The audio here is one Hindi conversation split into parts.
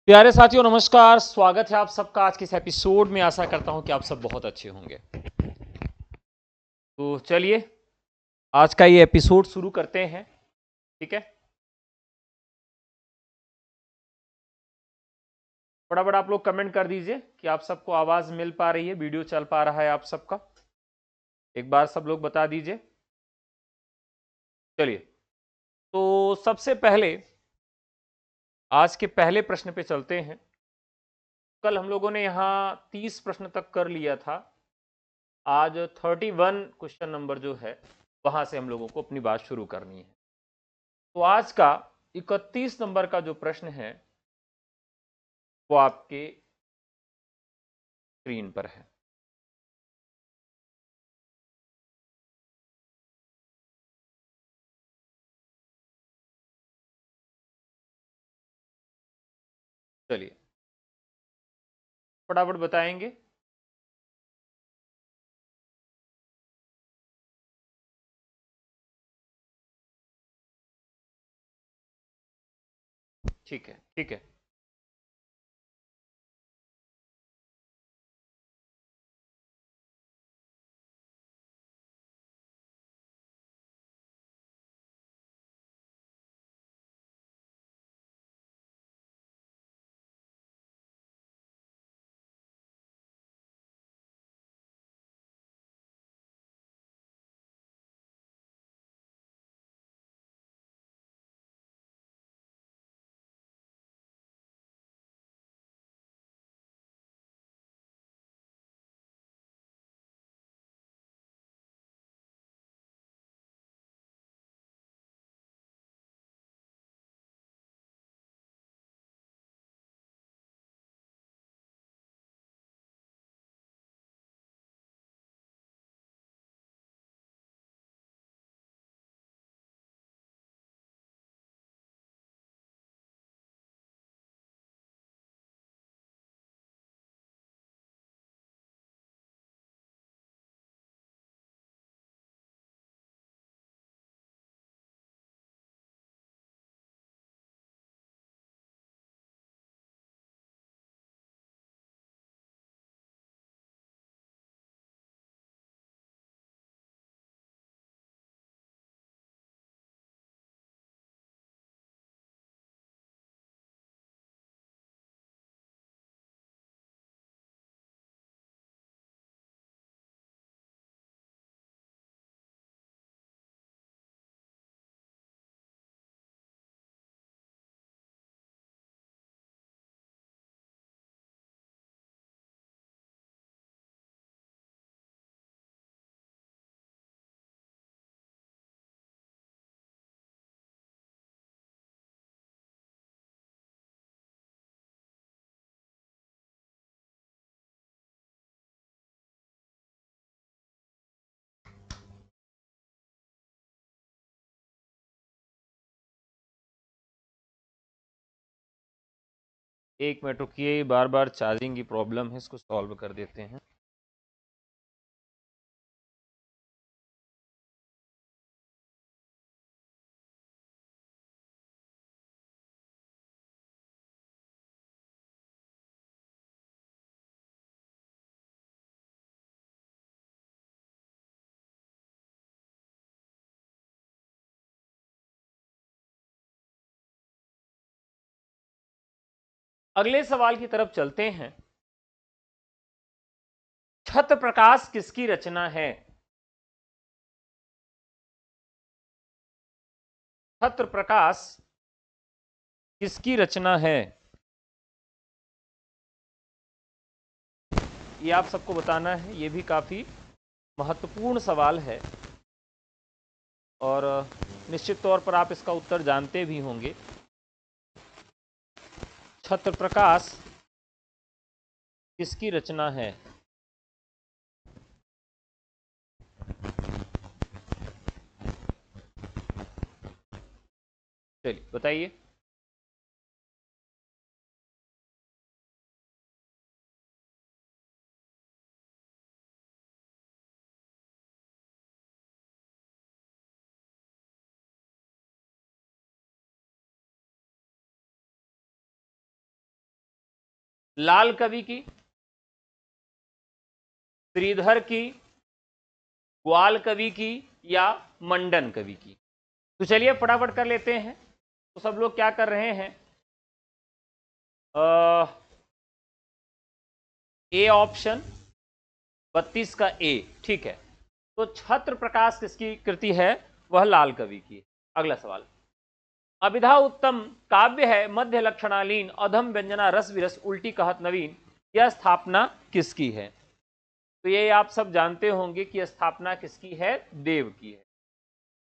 प्यारे साथियों नमस्कार। स्वागत है आप सबका आज के इस एपिसोड में। आशा करता हूं कि आप सब बहुत अच्छे होंगे। तो चलिए आज का ये एपिसोड शुरू करते हैं। ठीक है, फटाफट आप लोग कमेंट कर दीजिए कि आप सबको आवाज मिल पा रही है, वीडियो चल पा रहा है आप सबका। एक बार सब लोग बता दीजिए। चलिए, तो सबसे पहले आज के पहले प्रश्न पे चलते हैं। कल हम लोगों ने यहाँ 30 प्रश्न तक कर लिया था। आज 31 क्वेश्चन नंबर जो है वहां से हम लोगों को अपनी बात शुरू करनी है। तो आज का 31 नंबर का जो प्रश्न है वो आपके स्क्रीन पर है। चलिए फटाफट बताएंगे। ठीक है, ठीक है। एक मिनट रुकिए, बार बार चार्जिंग की प्रॉब्लम है, इसको सॉल्व कर देते हैं। अगले सवाल की तरफ चलते हैं। छत्र प्रकाश किसकी रचना है? छत्र प्रकाश किसकी रचना है? ये आप सबको बताना है। ये भी काफी महत्वपूर्ण सवाल है और निश्चित तौर पर आप इसका उत्तर जानते भी होंगे। छत्र प्रकाश किसकी रचना है? चलिए बताइए। लाल कवि की, श्रीधर की, ग्वाल कवि की, या मंडन कवि की? तो चलिए फटाफट कर लेते हैं। तो सब लोग क्या कर रहे हैं? ए ऑप्शन 32 का ए, ठीक है। तो छत्र प्रकाश किसकी कृति है? वह लाल कवि की। अगला सवाल, अभिधा उत्तम काव्य है, मध्य लक्षणालीन, अधम व्यंजना, रस विरस, उल्टी कहत नवीन, यह स्थापना किसकी है? तो ये आप सब जानते होंगे कि स्थापना किसकी है? देव की है।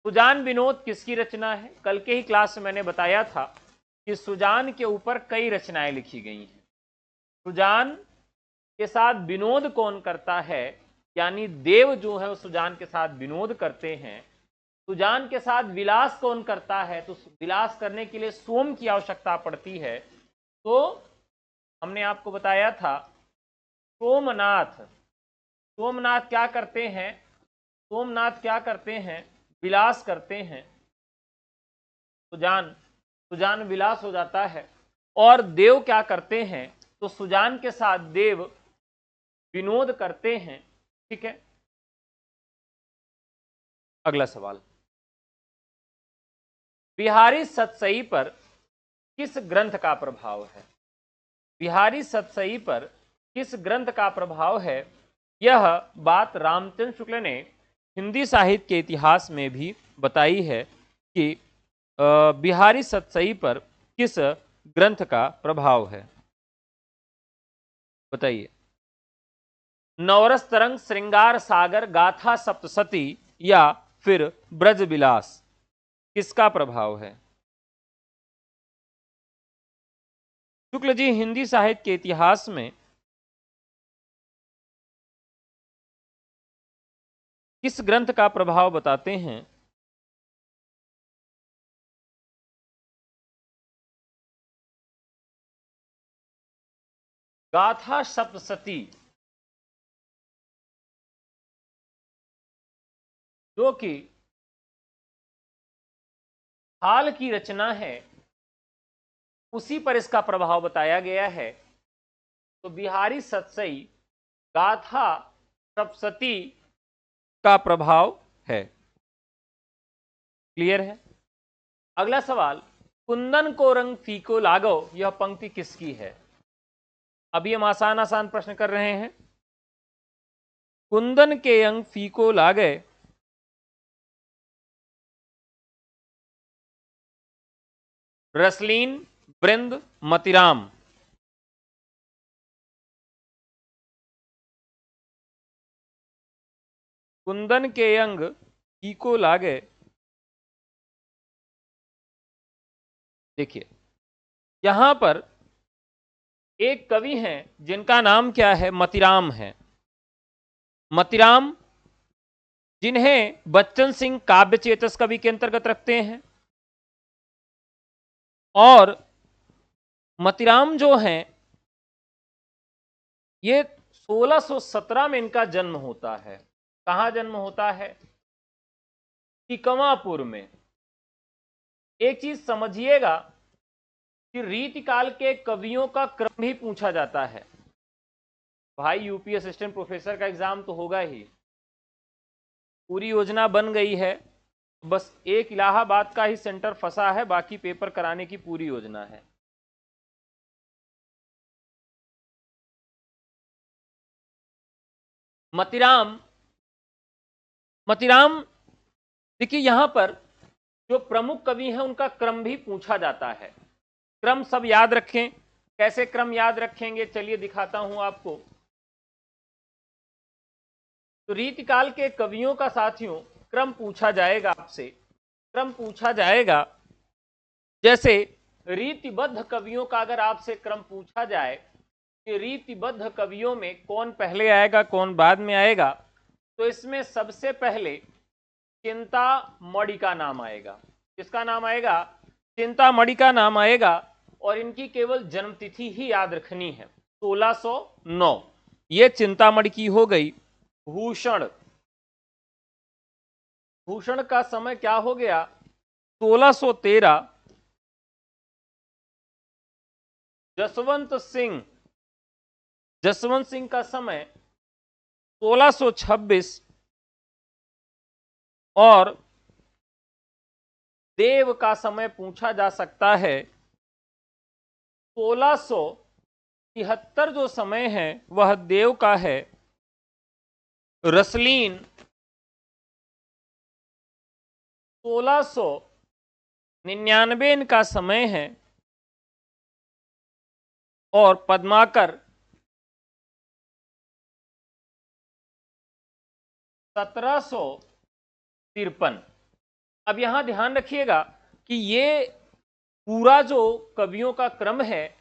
सुजान विनोद किसकी रचना है? कल के ही क्लास में मैंने बताया था कि सुजान के ऊपर कई रचनाएं लिखी गई हैं। सुजान के साथ विनोद कौन करता है? यानी देव जो है वो सुजान के साथ विनोद करते हैं। सुजान के साथ विलास कौन करता है? तो विलास करने के लिए सोम की आवश्यकता पड़ती है। तो हमने आपको बताया था सोमनाथ, सोमनाथ क्या करते हैं? सोमनाथ क्या करते हैं? विलास करते हैं। सुजान, सुजान विलास हो जाता है। और देव क्या करते हैं? तो सुजान के साथ देव विनोद करते हैं। ठीक है, अगला सवाल, बिहारी सतसई पर किस ग्रंथ का प्रभाव है? बिहारी सतसई पर किस ग्रंथ का प्रभाव है? यह बात रामचंद्र शुक्ल ने हिंदी साहित्य के इतिहास में भी बताई है कि बिहारी सतसई पर किस ग्रंथ का प्रभाव है? बताइए। नवरस तरंग, श्रृंगार सागर, गाथा सप्तसती, या फिर ब्रज विलास, किसका प्रभाव है? शुक्ल जी हिंदी साहित्य के इतिहास में किस ग्रंथ का प्रभाव बताते हैं? गाथा सप्तसती, जो कि हाल की रचना है, उसी पर इसका प्रभाव बताया गया है। तो बिहारी सतसई गाथा सप्तसती का प्रभाव है। क्लियर है? अगला सवाल, कुंदन को रंग फीको लागो, यह पंक्ति किसकी है? अभी हम आसान आसान प्रश्न कर रहे हैं। कुंदन के अंग फीको लागे, रसलीन, बृंद, मतिराम। कुंदन के अंग फीको लागे, देखिए यहां पर एक कवि हैं जिनका नाम क्या है? मतिराम है। मतिराम, जिन्हें बच्चन सिंह काव्य चेतस कवि के अंतर्गत रखते हैं। और मतिराम जो हैं, ये 1617 में इनका जन्म होता है। कहां जन्म होता है? टिकवापुर में। एक चीज समझिएगा कि रीतिकाल के कवियों का क्रम ही पूछा जाता है। भाई यूपी असिस्टेंट प्रोफेसर का एग्जाम तो होगा ही, पूरी योजना बन गई है, बस एक इलाहाबाद का ही सेंटर फंसा है, बाकी पेपर कराने की पूरी योजना है। मतिराम, मतिराम देखिए यहां पर जो प्रमुख कवि हैं उनका क्रम भी पूछा जाता है। क्रम सब याद रखें। कैसे क्रम याद रखेंगे? चलिए दिखाता हूं आपको। तो रीतिकाल के कवियों का साथियों क्रम पूछा जाएगा आपसे। क्रम पूछा जाएगा, जैसे रीतिबद्ध कवियों का अगर आपसे क्रम पूछा जाए कि रीतिबद्ध कवियों में कौन पहले आएगा कौन बाद में आएगा, तो इसमें सबसे पहले चिंतामणि का नाम आएगा। किसका नाम आएगा? चिंतामणि का नाम आएगा। और इनकी केवल जन्मतिथि ही याद रखनी है, 1609। ये चिंतामणि की हो गई। भूषण, भूषण का समय क्या हो गया? 1613। जसवंत सिंह, जसवंत सिंह का समय 1626 और देव का समय पूछा जा सकता है 1673 जो समय है वह देव का है। रसलीन 1699 इनका समय है और पद्माकर 1753। अब यहां ध्यान रखिएगा कि ये पूरा जो कवियों का क्रम है,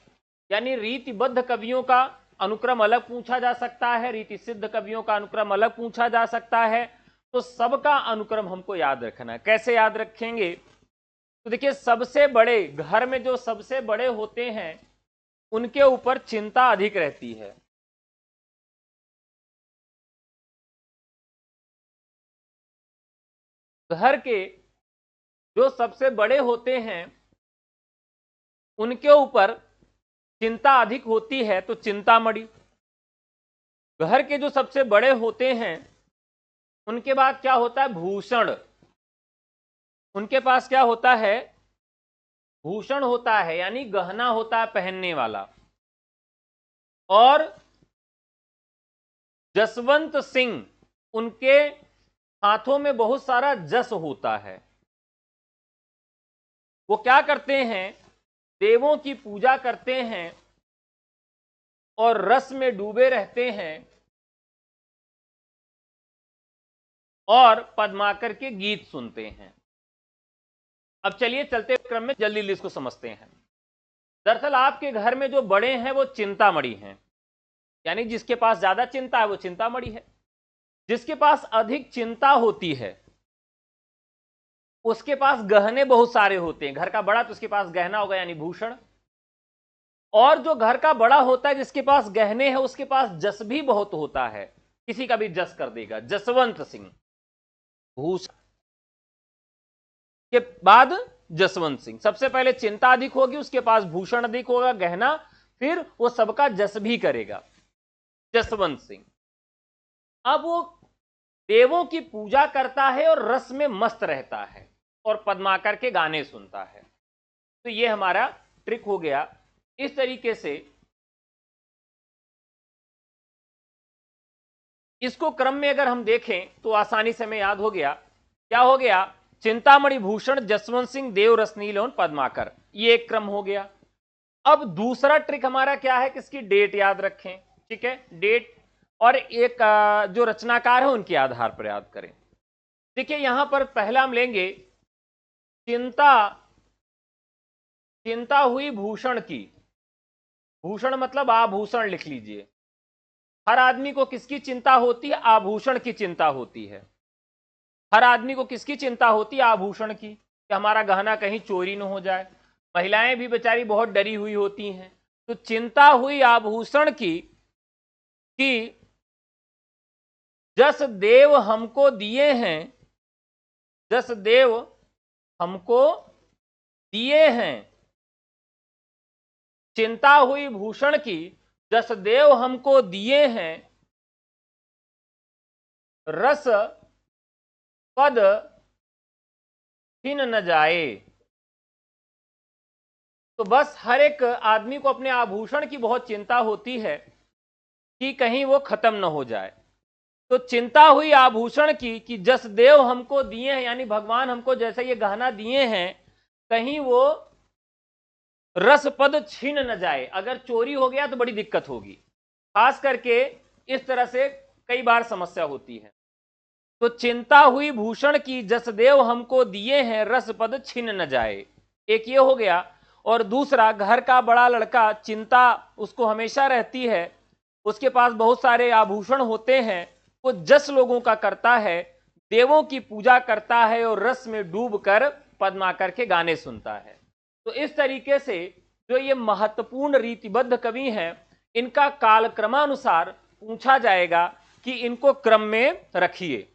यानी रीतिबद्ध कवियों का अनुक्रम अलग पूछा जा सकता है, रीति सिद्ध कवियों का अनुक्रम अलग पूछा जा सकता है, तो सबका अनुक्रम हमको याद रखना है। कैसे याद रखेंगे? तो देखिए, सबसे बड़े घर में जो सबसे बड़े होते हैं उनके ऊपर चिंता अधिक रहती है। घर के जो सबसे बड़े होते हैं उनके ऊपर चिंता अधिक होती है, तो चिंतामणि। घर के जो सबसे बड़े होते हैं उनके बाद क्या होता है? भूषण। उनके पास क्या होता है? भूषण होता है, यानी गहना होता है पहनने वाला। और जसवंत सिंह, उनके हाथों में बहुत सारा जस होता है। वो क्या करते हैं? देवों की पूजा करते हैं और रस में डूबे रहते हैं और पद्माकर के गीत सुनते हैं। अब चलिए चलते क्रम में जल्दी जल्दी इसको समझते हैं। दरअसल आपके घर में जो बड़े हैं वो चिंतामणि हैं, यानी जिसके पास ज्यादा चिंता है वो चिंतामणि है। जिसके पास अधिक चिंता होती है उसके पास गहने बहुत सारे होते हैं। घर का बड़ा तो उसके पास गहना होगा, यानी भूषण। और जो घर का बड़ा होता है जिसके पास गहने हैं उसके पास जस भी बहुत होता है, किसी का भी जस कर देगा। जसवंत सिंह, भूषण के बाद जसवंत सिंह। सबसे पहले चिंता अधिक होगी, उसके पास भूषण अधिक होगा, गहना, फिर वो सबका जस भी करेगा। जसवंत सिंह अब वो देवों की पूजा करता है और रस में मस्त रहता है और पद्माकर के गाने सुनता है। तो ये हमारा ट्रिक हो गया। इस तरीके से इसको क्रम में अगर हम देखें तो आसानी से हमें याद हो गया। क्या हो गया? चिंतामणि, भूषण, जसवंत सिंह, देव, रसनील और पद्माकर, ये एक क्रम हो गया। अब दूसरा ट्रिक हमारा क्या है कि इसकी डेट याद रखें। ठीक है, डेट और एक जो रचनाकार है उनके आधार पर याद करें। देखिए यहां पर पहला हम लेंगे चिंता। चिंता हुई भूषण की। भूषण मतलब आभूषण, लिख लीजिए। हर आदमी को किसकी चिंता होती है? आभूषण की चिंता होती है। हर आदमी को किसकी चिंता होती है? आभूषण की, कि हमारा गहना कहीं चोरी न हो जाए। महिलाएं भी बेचारी बहुत डरी हुई होती हैं। तो चिंता हुई आभूषण की कि जस देव हमको दिए हैं, जस देव हमको दिए हैं। चिंता हुई भूषण की, जस देव हमको दिए हैं, रस पद छिन न जाए। तो बस हर एक आदमी को अपने आभूषण की बहुत चिंता होती है कि कहीं वो खत्म न हो जाए। तो चिंता हुई आभूषण की कि जस देव हमको दिए हैं, यानी भगवान हमको जैसे ये गहना दिए हैं, कहीं वो रस पद छीन न जाए। अगर चोरी हो गया तो बड़ी दिक्कत होगी। खास करके इस तरह से कई बार समस्या होती है। तो चिंता हुई भूषण की, जस देव हमको दिए हैं, रस पद छिन न जाए। एक ये हो गया। और दूसरा, घर का बड़ा लड़का, चिंता उसको हमेशा रहती है, उसके पास बहुत सारे आभूषण होते हैं, वो जस लोगों का करता है, देवों की पूजा करता है और रस में डूबकर पद्माकर के गाने सुनता है। तो इस तरीके से जो ये महत्वपूर्ण रीतिबद्ध कवि हैं, इनका कालक्रमानुसार पूछा जाएगा कि इनको क्रम में रखिए।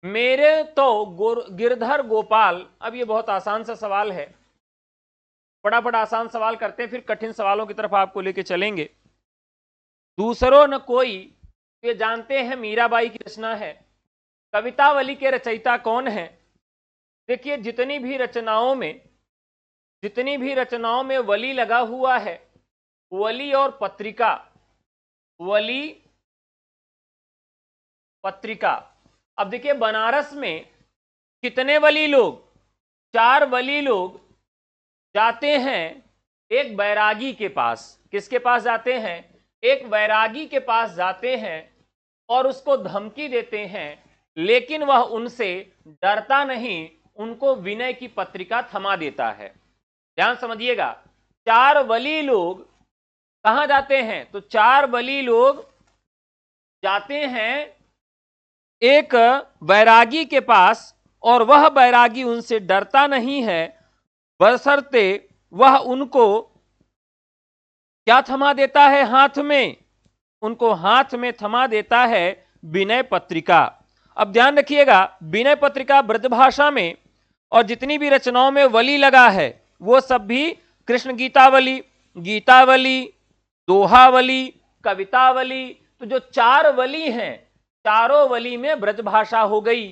मेरे तो गिरधर गोपाल। अब ये बहुत आसान सा सवाल है। फटाफट आसान सवाल करते हैं, फिर कठिन सवालों की तरफ आपको लेके चलेंगे। दूसरों न कोई, ये जानते हैं मीराबाई की रचना है। कवितावली के रचयिता कौन है? देखिए जितनी भी रचनाओं में वली लगा हुआ है, वली और पत्रिका, वली पत्रिका। अब देखिए बनारस में कितने वली लोग, 4 वली लोग जाते हैं एक बैरागी के पास। किसके पास जाते हैं? एक बैरागी के पास जाते हैं और उसको धमकी देते हैं, लेकिन वह उनसे डरता नहीं, उनको विनय की पत्रिका थमा देता है। ध्यान समझिएगा, 4 वली लोग कहां जाते हैं? तो 4 वली लोग जाते हैं एक बैरागी के पास और वह बैरागी उनसे डरता नहीं है, बशर्ते वह उनको क्या थमा देता है? हाथ में, उनको हाथ में थमा देता है विनय पत्रिका। अब ध्यान रखिएगा, विनय पत्रिका ब्रजभाषा में और जितनी भी रचनाओं में वली लगा है वो सब भी कृष्ण गीतावली, गीतावली, दोहावली, कवितावली। तो जो 4 वली हैं, चारों वली में ब्रजभाषा हो गई।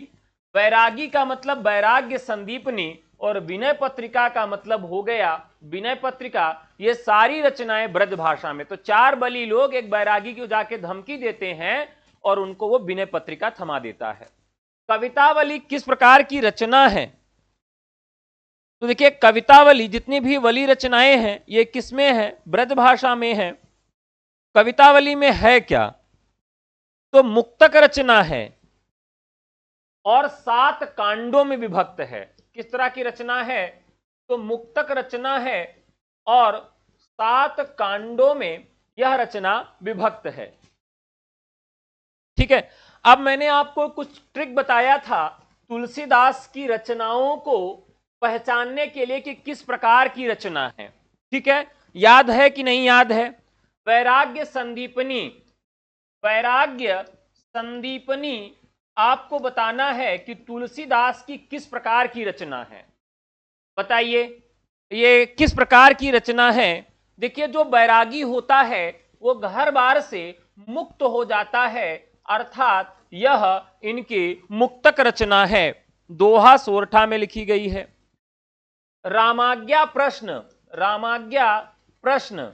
वैरागी का मतलब वैराग्य संदीपनी और विनय पत्रिका का मतलब हो गया विनय पत्रिका। ये सारी रचनाएं ब्रजभाषा में। तो 4 वली लोग एक वैरागी को जाके धमकी देते हैं और उनको वो विनय पत्रिका थमा देता है। कवितावली किस प्रकार की रचना है? तो देखिए कवितावली, जितनी भी वली रचनाएं हैं ये किसमें है? ब्रजभाषा में है। कवितावली में है क्या? तो मुक्तक रचना है और 7 कांडों में विभक्त है। किस तरह की रचना है? तो मुक्तक रचना है और 7 कांडों में यह रचना विभक्त है। ठीक है, अब मैंने आपको कुछ ट्रिक बताया था तुलसीदास की रचनाओं को पहचानने के लिए कि किस प्रकार की रचना है। ठीक है, याद है कि नहीं याद है? वैराग्य संदीपनी, वैराग्य संदीपनी आपको बताना है कि तुलसीदास की किस प्रकार की रचना है। बताइए ये किस प्रकार की रचना है? देखिए जो बैरागी होता है वो घर बार से मुक्त हो जाता है, अर्थात यह इनकी मुक्तक रचना है। दोहा सोरठा में लिखी गई है। रामाज्ञा प्रश्न, रामाज्ञा प्रश्न।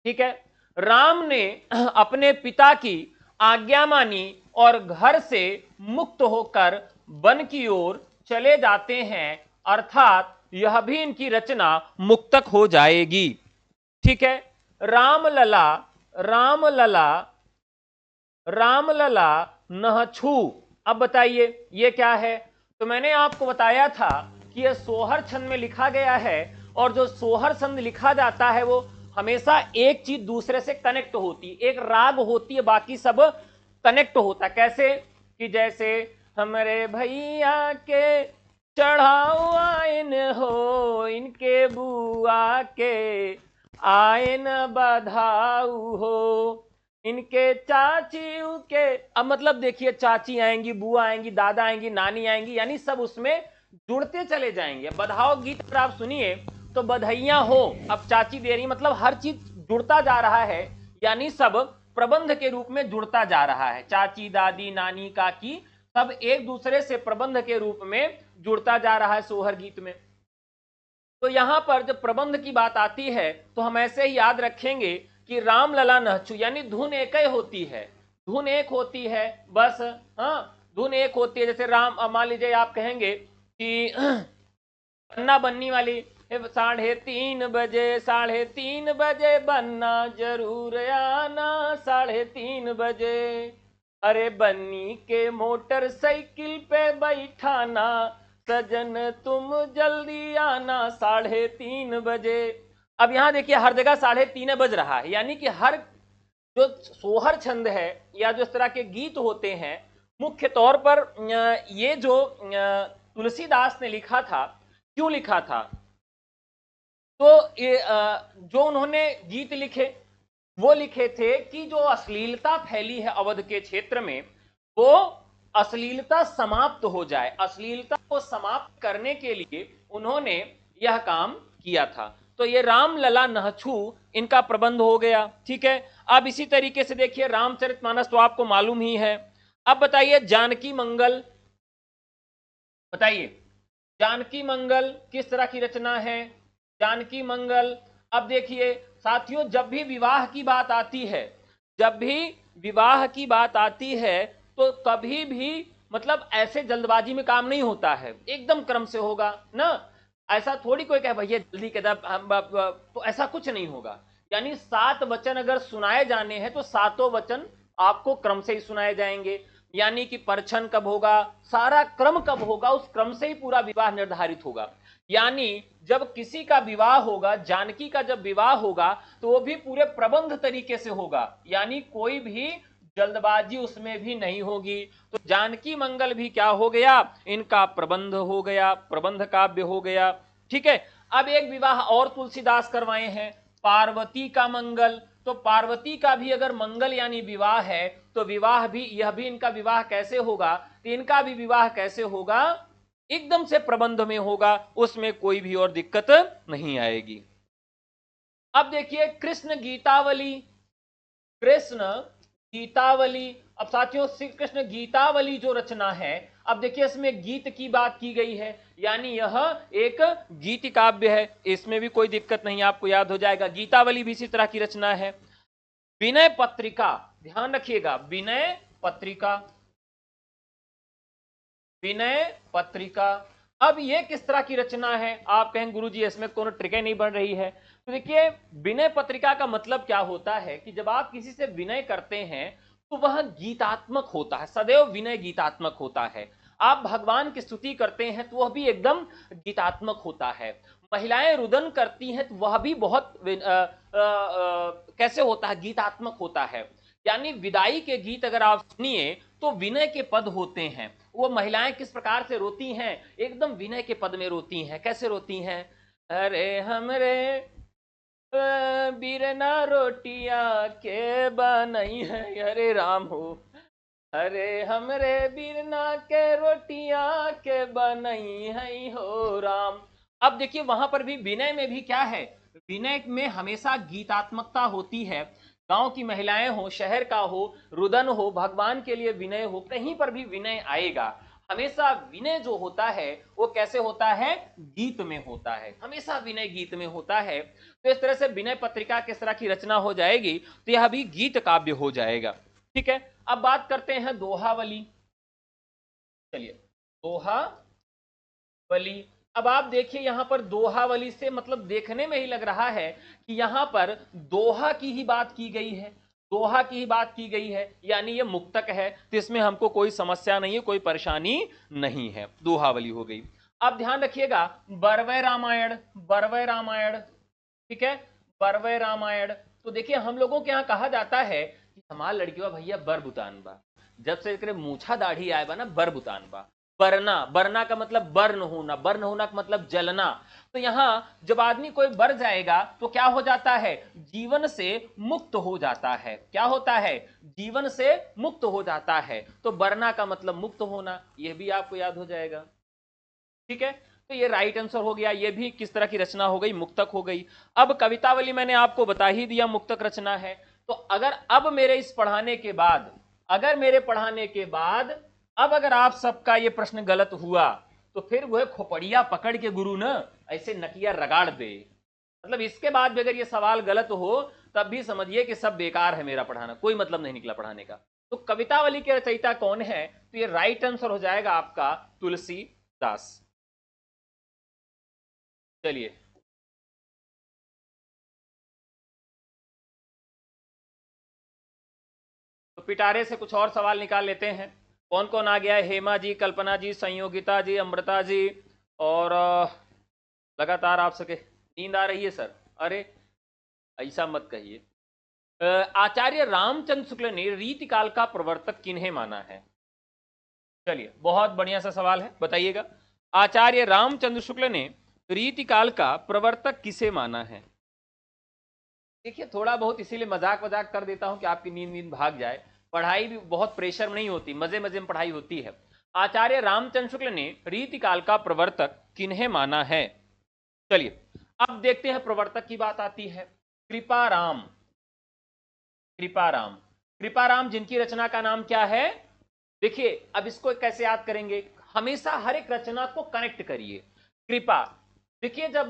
ठीक है, राम ने अपने पिता की आज्ञा मानी और घर से मुक्त होकर वन की ओर चले जाते हैं, अर्थात यह भी इनकी रचना मुक्तक हो जाएगी। ठीक है, रामलला, रामलला, रामलला नहछू। अब बताइए ये क्या है? तो मैंने आपको बताया था कि यह सोहर छंद में लिखा गया है और जो सोहर छंद लिखा जाता है वो हमेशा एक चीज दूसरे से कनेक्ट होती है, एक राग होती है, बाकी सब कनेक्ट होता है। कैसे कि जैसे हमारे भैया के चढ़ाओ आयन हो, इनके बुआ के आयन बधाऊ हो, इनके चाची के। अब मतलब देखिए चाची आएंगी, बुआ आएंगी, दादा आएंगी, नानी आएंगी, यानी सब उसमें जुड़ते चले जाएंगे। बधाओ गीत अगर आप सुनिए तो बधाइयां हो, अब चाची दे रही, मतलब हर चीज जुड़ता जा रहा है, यानी सब प्रबंध के रूप में जुड़ता जा रहा है। चाची, दादी, नानी, काकी सब एक दूसरे से प्रबंध के रूप में जुड़ता जा रहा है सोहर गीत में। तो यहां पर जब प्रबंध की बात आती है तो हम ऐसे ही याद रखेंगे कि राम लला नहचू, यानी धुन एक ही होती है, धुन एक होती है बस। हाँ, धुन एक होती है। जैसे राम, मान लीजिए आप कहेंगे कि बन्ना बन्नी वाली, 3:30 बजे, 3:30 बजे बन्ना जरूर आना, 3:30 बजे, अरे बन्नी के मोटरसाइकिल पे बैठाना, सजन तुम जल्दी आना, 3:30 बजे। अब यहां देखिए हर जगह 3:30 बज रहा है, यानी कि हर जो सोहर छंद है या जो इस तरह के गीत होते हैं, मुख्य तौर पर ये जो तुलसीदास ने लिखा था, क्यों लिखा था? तो ये जो उन्होंने गीत लिखे वो लिखे थे कि जो अश्लीलता फैली है अवध के क्षेत्र में, वो अश्लीलता समाप्त हो जाए। अश्लीलता को समाप्त करने के लिए उन्होंने यह काम किया था। तो ये राम लला नहछू इनका प्रबंध हो गया। ठीक है, अब इसी तरीके से देखिए रामचरितमानस तो आपको मालूम ही है। अब बताइए जानकी मंगल, बताइए जानकी मंगल किस तरह की रचना है? जानकी मंगल, अब देखिए साथियों, जब भी विवाह की बात आती है, जब भी विवाह की बात आती है तो कभी भी मतलब ऐसे जल्दबाजी में काम नहीं होता है, एकदम क्रम से होगा ना। ऐसा थोड़ी कोई कहे भैया जल्दी के तो ऐसा कुछ नहीं होगा। यानी 7 वचन अगर सुनाए जाने हैं तो सातों वचन आपको क्रम से ही सुनाए जाएंगे। यानी कि परछन कब होगा, सारा क्रम कब होगा, उस क्रम से ही पूरा विवाह निर्धारित होगा। यानी जब किसी का विवाह होगा, जानकी का जब विवाह होगा तो वो भी पूरे प्रबंध तरीके से होगा, यानी कोई भी जल्दबाजी उसमें भी नहीं होगी। तो जानकी मंगल भी क्या हो गया, इनका प्रबंध हो गया, प्रबंध काव्य हो गया। ठीक है, अब एक विवाह और तुलसीदास करवाए हैं, पार्वती का मंगल। तो पार्वती का भी अगर मंगल यानी विवाह है तो विवाह भी, यह भी इनका विवाह कैसे होगा, तो इनका भी विवाह कैसे होगा, एकदम से प्रबंध में होगा, उसमें कोई भी और दिक्कत नहीं आएगी। अब देखिए कृष्ण गीतावली, कृष्ण गीतावली। अब साथियों श्री कृष्ण गीतावली जो रचना है, अब देखिए इसमें गीत की बात की गई है, यानी यह एक गीत काव्य है, इसमें भी कोई दिक्कत नहीं, आपको याद हो जाएगा। गीतावली भी इसी तरह की रचना है। विनय पत्रिका, ध्यान रखिएगा, विनय पत्रिका, विनय पत्रिका। अब ये किस तरह की रचना है? आप कहें गुरुजी इसमें कोनो ट्रिकें नहीं बन रही है। तो देखिए विनय पत्रिका का मतलब क्या होता है कि जब आप किसी से विनय करते हैं तो वह गीतात्मक होता है, सदैव विनय गीतात्मक होता है। आप भगवान की स्तुति करते हैं तो वह भी एकदम गीतात्मक होता है। महिलाएं रुदन करती हैं तो वह भी बहुत कैसे होता है, गीतात्मक होता है। यानी विदाई के गीत अगर आप सुनिए तो विनय के पद होते हैं। वो महिलाएं किस प्रकार से रोती हैं, एकदम विनय के पद में रोती हैं। कैसे रोती हैं? अरे हमरे बीरना रोटिया के बनई है, अरे राम हो, अरे हमरे बीरना के रोटिया के बनई है हो राम। अब देखिए वहां पर भी विनय में भी क्या है, विनय में हमेशा गीतात्मकता होती है। गांव की महिलाएं हो, शहर का हो, रुदन हो, भगवान के लिए विनय हो, कहीं पर भी विनय आएगा। हमेशा विनय जो होता है वो कैसे होता है, गीत में होता है, हमेशा विनय गीत में होता है। तो इस तरह से विनय पत्रिका किस तरह की रचना हो जाएगी, तो यह भी गीत काव्य हो जाएगा। ठीक है, अब बात करते हैं दोहावली। चलिए दोहावली, अब आप देखिए यहां पर दोहावली से मतलब देखने में ही लग रहा है कि यहां पर दोहा की ही बात की गई है, दोहा की ही बात की गई है, यानी ये मुक्तक है, तो इसमें हमको कोई समस्या नहीं है, कोई परेशानी नहीं है, दोहावली हो गई। अब ध्यान रखिएगा बरवै रामायण, बरवै रामायण, ठीक है, बरवै रामायण। तो देखिए हम लोगों के यहाँ कहा जाता है कि हमार लड़कियों भैया बर बुतान बा, जब से एकरे मूछा दाढ़ी आए बा ना बर बुतान बा। बरना, बरना का मतलब बर्न होना, बर्न होना का मतलब जलना। तो यहां जब आदमी कोई बर जाएगा तो क्या हो जाता है, जीवन से मुक्त हो जाता है। क्या होता है, जीवन से मुक्त हो जाता है। तो बरना का मतलब मुक्त होना, यह भी आपको याद हो जाएगा। ठीक है, तो ये राइट आंसर हो गया। ये भी किस तरह की रचना हो गई, मुक्तक हो गई। अब कवितावली मैंने आपको बता ही दिया मुक्तक रचना है। तो अगर अब मेरे इस पढ़ाने के बाद, अगर मेरे पढ़ाने के बाद अब अगर आप सबका ये प्रश्न गलत हुआ तो फिर वह खोपड़िया पकड़ के गुरु ना ऐसे नकिया रगाड़ दे। मतलब इसके बाद भी अगर ये सवाल गलत हो तब भी समझिए कि सब बेकार है, मेरा पढ़ाना कोई मतलब नहीं निकला पढ़ाने का। तो कवितावली के रचयिता कौन है, तो ये राइट आंसर हो जाएगा आपका तुलसीदास। चलिए तो पिटारे से कुछ और सवाल निकाल लेते हैं। कौन कौन आ गया है? हेमा जी, कल्पना जी, संयोगिता जी, अमृता जी, और लगातार आप सके नींद आ रही है सर? अरे ऐसा मत कहिए। आचार्य रामचंद्र शुक्ल ने रीतिकाल का प्रवर्तक किन्हें माना है? चलिए बहुत बढ़िया सा सवाल है, बताइएगा। आचार्य रामचंद्र शुक्ल ने रीतिकाल का प्रवर्तक किसे माना है? देखिए थोड़ा बहुत इसीलिए मजाक वजाक कर देता हूं कि आपकी नींद नींद भाग जाए। पढ़ाई भी बहुत प्रेशर में नहीं होती, मजे मजे में पढ़ाई होती है। आचार्य रामचंद्र शुक्ल ने रीतिकाल का प्रवर्तक किन्हें माना है? चलिए अब देखते हैं प्रवर्तक की बात आती है। कृपाराम, कृपाराम, कृपाराम जिनकी रचना का नाम क्या है? देखिए अब इसको कैसे याद करेंगे, हमेशा हर एक रचना को कनेक्ट करिए। कृपा, देखिए जब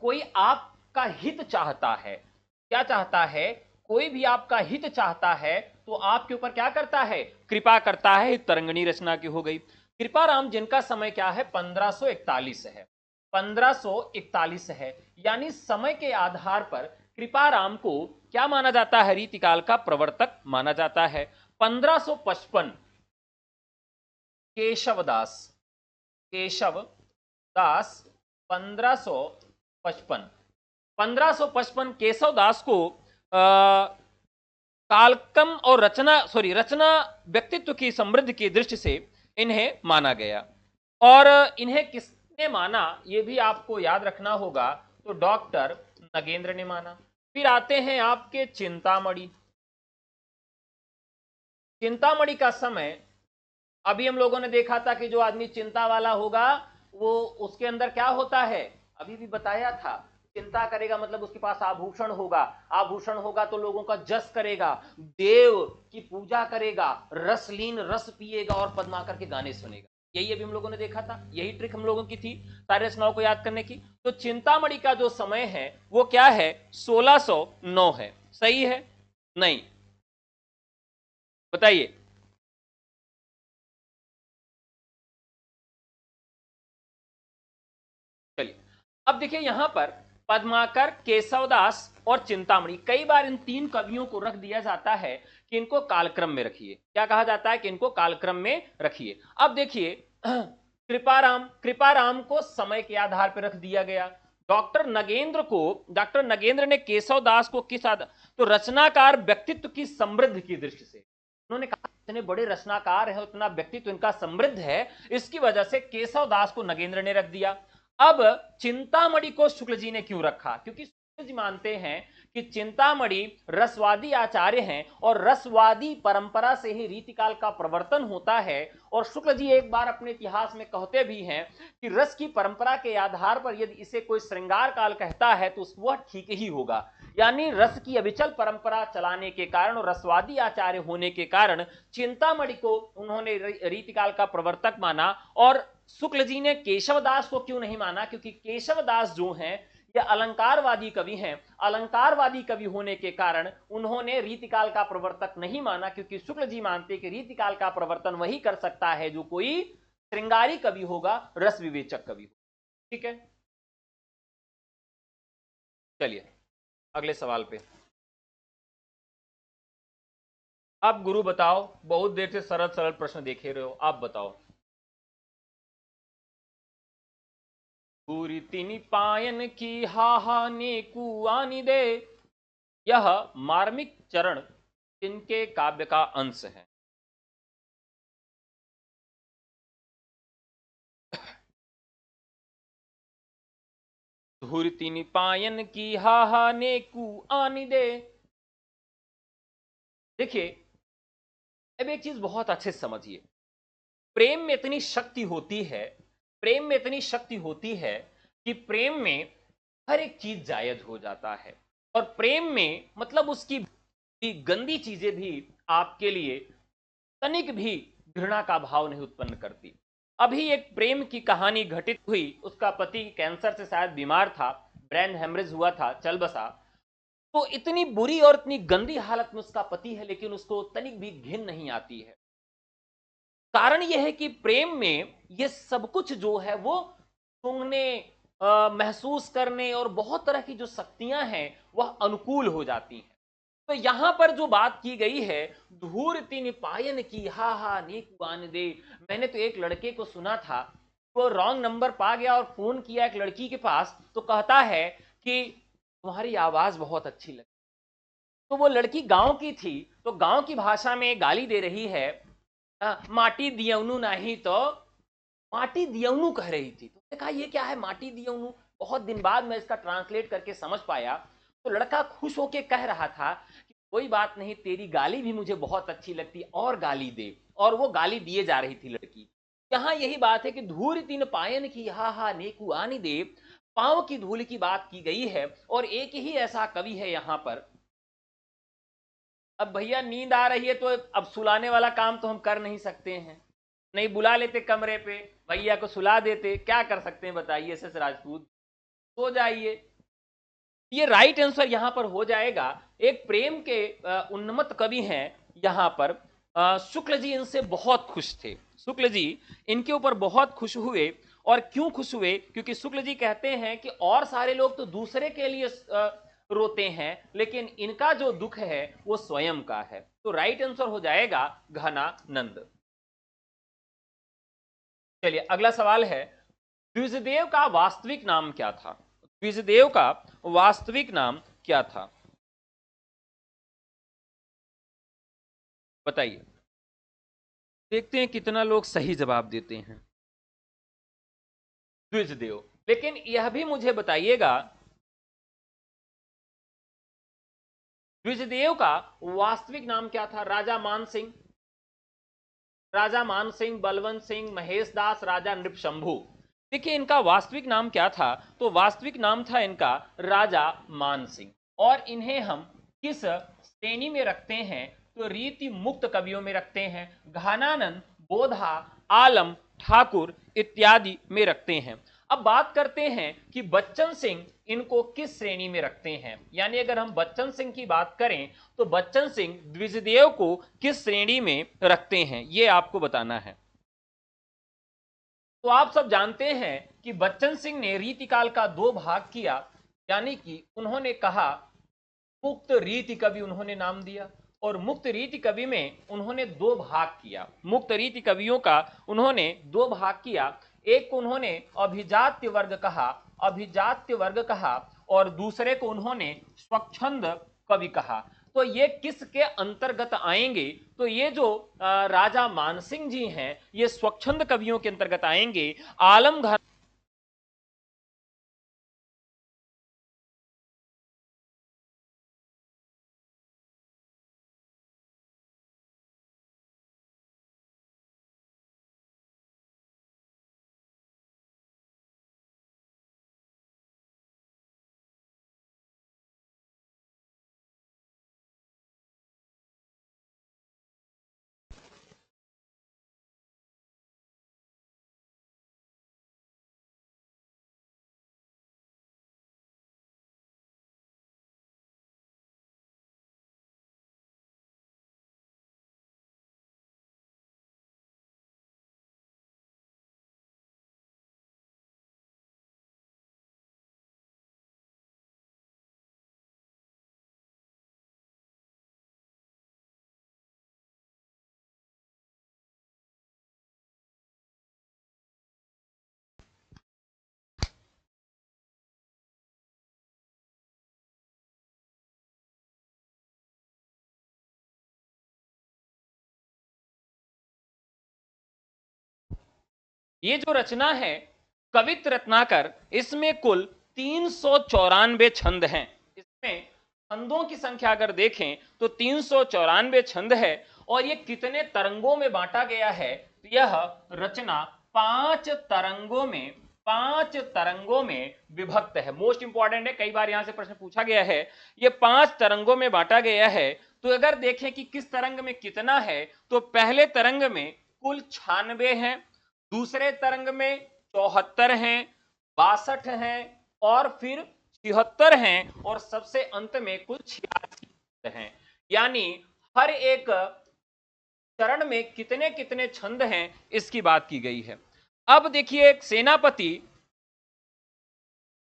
कोई आपका हित चाहता है, क्या चाहता है, कोई भी आपका हित चाहता है तो आपके ऊपर क्या करता है? कृपा करता है। तरंगणी रचना की हो गई। कृपाराम जिनका समय क्या है? 1541 है, 1541 है, यानी समय के आधार पर कृपाराम को क्या माना जाता है? रीतिकाल का प्रवर्तक माना जाता है। 1555 केशवदास, केशवदास 1555, 1555 केशवदास को कालक्रम और रचना व्यक्तित्व की समृद्धि की दृष्टि से इन्हें माना गया। और इन्हें किसने माना ये भी आपको याद रखना होगा, तो डॉक्टर नगेंद्र ने माना। फिर आते हैं आपके चिंतामणि। चिंतामणि का समय, अभी हम लोगों ने देखा था कि जो आदमी चिंता वाला होगा वो उसके अंदर क्या होता है, अभी भी बताया था, चिंता करेगा मतलब उसके पास आभूषण होगा, आभूषण होगा तो लोगों का जस करेगा, देव की पूजा करेगा, रसलीन रस पिएगा और पद्माकर के गाने सुनेगा। यही अभी हम लोगों ने देखा था, यही ट्रिक हम लोगों की थी सारे रचनाओं को याद करने की। तो चिंतामणि का जो समय है वो क्या है? 1609 है। सही है? नहीं, बताइए। चलिए अब देखिए यहां पर पद्माकर, केशवदास और चिंतामणि, कई बार इन तीन कवियों को रख दिया जाता है कि इनको कालक्रम में रखिए। क्या कहा जाता है? कि इनको कालक्रम में रखिए। अब देखिए कृपाराम, कृपाराम को समय के आधार पर रख दिया गया। डॉक्टर नगेंद्र ने केशवदास को किस आधार? तो रचनाकार व्यक्तित्व की समृद्धि की दृष्टि से उन्होंने कहा इतने बड़े रचनाकार है, उतना व्यक्तित्व इनका समृद्ध है, इसकी वजह से केशवदास को नगेंद्र ने रख दिया। अब चिंतामणि को शुक्ल जी ने क्यों रखा? क्योंकि शुक्ल जी मानते हैं कि चिंतामणि रसवादी आचार्य हैं और रसवादी परंपरा से ही रीतिकाल का प्रवर्तन होता है। और शुक्ल जी एक बार अपने इतिहास में कहते भी हैं कि रस की परंपरा के आधार पर यदि इसे कोई श्रृंगार काल कहता है तो वह ठीक ही होगा। यानी रस की अविचल परंपरा चलाने के कारण और रसवादी आचार्य होने के कारण चिंतामणि को उन्होंने रीतिकाल का प्रवर्तक माना। और शुक्ल जी ने केशवदास को क्यों नहीं माना? क्योंकि केशवदास जो हैं ये अलंकारवादी कवि हैं, अलंकारवादी कवि होने के कारण उन्होंने रीतिकाल का प्रवर्तक नहीं माना, क्योंकि शुक्ल जी मानते कि रीतिकाल का प्रवर्तन वही कर सकता है जो कोई श्रृंगारी कवि होगा, रस विवेचक कवि होगा। ठीक है, चलिए अगले सवाल पे। आप गुरु बताओ, बहुत देर से सरल सरल प्रश्न देखे रहे हो, आप बताओ। पूरी तिनी पायन की हाहा ने कुआनी दे, यह मार्मिक चरण इनके काव्य का अंश है। धूर तिनी पायन की हाहा ने कुआनी दे। देखिए अब एक चीज बहुत अच्छे से समझिए, प्रेम में इतनी शक्ति होती है, प्रेम में इतनी शक्ति होती है कि प्रेम में हर एक चीज जायज हो जाता है। और प्रेम में मतलब उसकी गंदी चीजें भी आपके लिए तनिक भी घृणा का भाव नहीं उत्पन्न करती। अभी एक प्रेम की कहानी घटित हुई, उसका पति कैंसर से शायद बीमार था, ब्रेन हेमरेज हुआ था, चल बसा। तो इतनी बुरी और इतनी गंदी हालत में उसका पति है, लेकिन उसको तनिक भी घिन नहीं आती है। कारण यह है कि प्रेम में ये सब कुछ जो है वो सूंघने, महसूस करने और बहुत तरह की जो शक्तियां हैं वह अनुकूल हो जाती हैं। तो यहां पर जो बात की गई है, धूर तिन पायन की हा हा नेकुआन दे। मैंने तो एक लड़के को सुना था, वो रॉन्ग नंबर पा गया और फोन किया एक लड़की के पास, तो कहता है कि तुम्हारी आवाज बहुत अच्छी लगी। तो वो लड़की गांव की थी, तो गांव की भाषा में गाली दे रही है, माटी दियवनु नहीं तो माटी दियवनु कह रही थी। तो मैंने कहा ये क्या है माटी दियवनु? बहुत दिन बाद मैं इसका ट्रांसलेट करके समझ पाया। तो लड़का खुश होके कह रहा था कि कोई बात नहीं, तेरी गाली भी मुझे बहुत अच्छी लगती, और गाली दे। और वो गाली दिए जा रही थी लड़की। यहाँ यही बात है कि धूर तीन पायन की हा हा नेकु आनी दे। पांव की धूल की बात की गई है। और एक ही ऐसा कवि है यहां पर। अब भैया नींद आ रही है तो अब सुलाने वाला काम तो हम कर नहीं सकते हैं, नहीं बुला लेते कमरे पे, भैया को सुला देते, क्या कर सकते हैं बताइए एस एस राजपूत, सो जाइए। ये राइट आंसर यहां पर हो जाएगा। एक प्रेम के उन्मत्त कवि हैं यहां पर, शुक्ल जी इनसे बहुत खुश थे। शुक्ल जी इनके ऊपर बहुत खुश हुए। और क्यों खुश हुए? क्योंकि शुक्ल जी कहते हैं कि और सारे लोग तो दूसरे के लिए रोते हैं, लेकिन इनका जो दुख है वो स्वयं का है। तो राइट आंसर हो जाएगा घनानंद। चलिए अगला सवाल है, द्विजदेव का वास्तविक नाम क्या था? द्विजदेव का वास्तविक नाम क्या था, बताइए। देखते हैं कितना लोग सही जवाब देते हैं। द्विजदेव। लेकिन यह भी मुझे बताइएगा, द्विजदेव का वास्तविक नाम क्या था? राजा मान सिंह, राजा मान सिंह, बलवंत सिंह, महेश दास, राजा नृपशंभु। देखिए इनका वास्तविक नाम क्या था? तो वास्तविक नाम था इनका राजा मान सिंह। और इन्हें हम किस श्रेणी में रखते हैं? तो रीति मुक्त कवियों में रखते हैं, घनानंद, बोधा, आलम, ठाकुर इत्यादि में रखते हैं। अब बात करते हैं कि बच्चन सिंह इनको किस श्रेणी में रखते हैं। यानी अगर हम बच्चन सिंह की बात करें तो बच्चन सिंह द्विजदेव को किस श्रेणी में रखते हैं, ये आपको बताना है। तो आप सब जानते हैं कि बच्चन सिंह ने रीतिकाल का दो भाग किया। यानी कि उन्होंने कहा, मुक्त रीति कवि उन्होंने नाम दिया, और मुक्त रीति कवि में उन्होंने दो भाग किया। मुक्त रीति कवियों का उन्होंने दो भाग किया। एक को उन्होंने अभिजात्य वर्ग कहा, अभिजात्य वर्ग कहा, और दूसरे को उन्होंने स्वच्छंद कवि कहा। तो ये किसके अंतर्गत आएंगे? तो ये जो राजा मानसिंह जी हैं ये स्वच्छंद कवियों के अंतर्गत आएंगे। आलम घन ये जो रचना है कवित रत्नाकर, इसमें कुल 394 छंद हैं। इसमें छंदों की संख्या अगर देखें तो 394 छंद है। और ये कितने तरंगों में बांटा गया है? तो यह रचना पांच तरंगों में विभक्त है। मोस्ट इंपॉर्टेंट है, कई बार यहां से प्रश्न पूछा गया है। ये 5 तरंगों में बांटा गया है। तो अगर देखें कि किस तरंग में कितना है, तो पहले तरंग में कुल 96 है, दूसरे तरंग में 74 हैं, 62 हैं, और फिर 76 हैं, और सबसे अंत में कुल 86 हैं। यानी हर एक चरण में कितने कितने छंद हैं इसकी बात की गई है। अब देखिए सेनापति,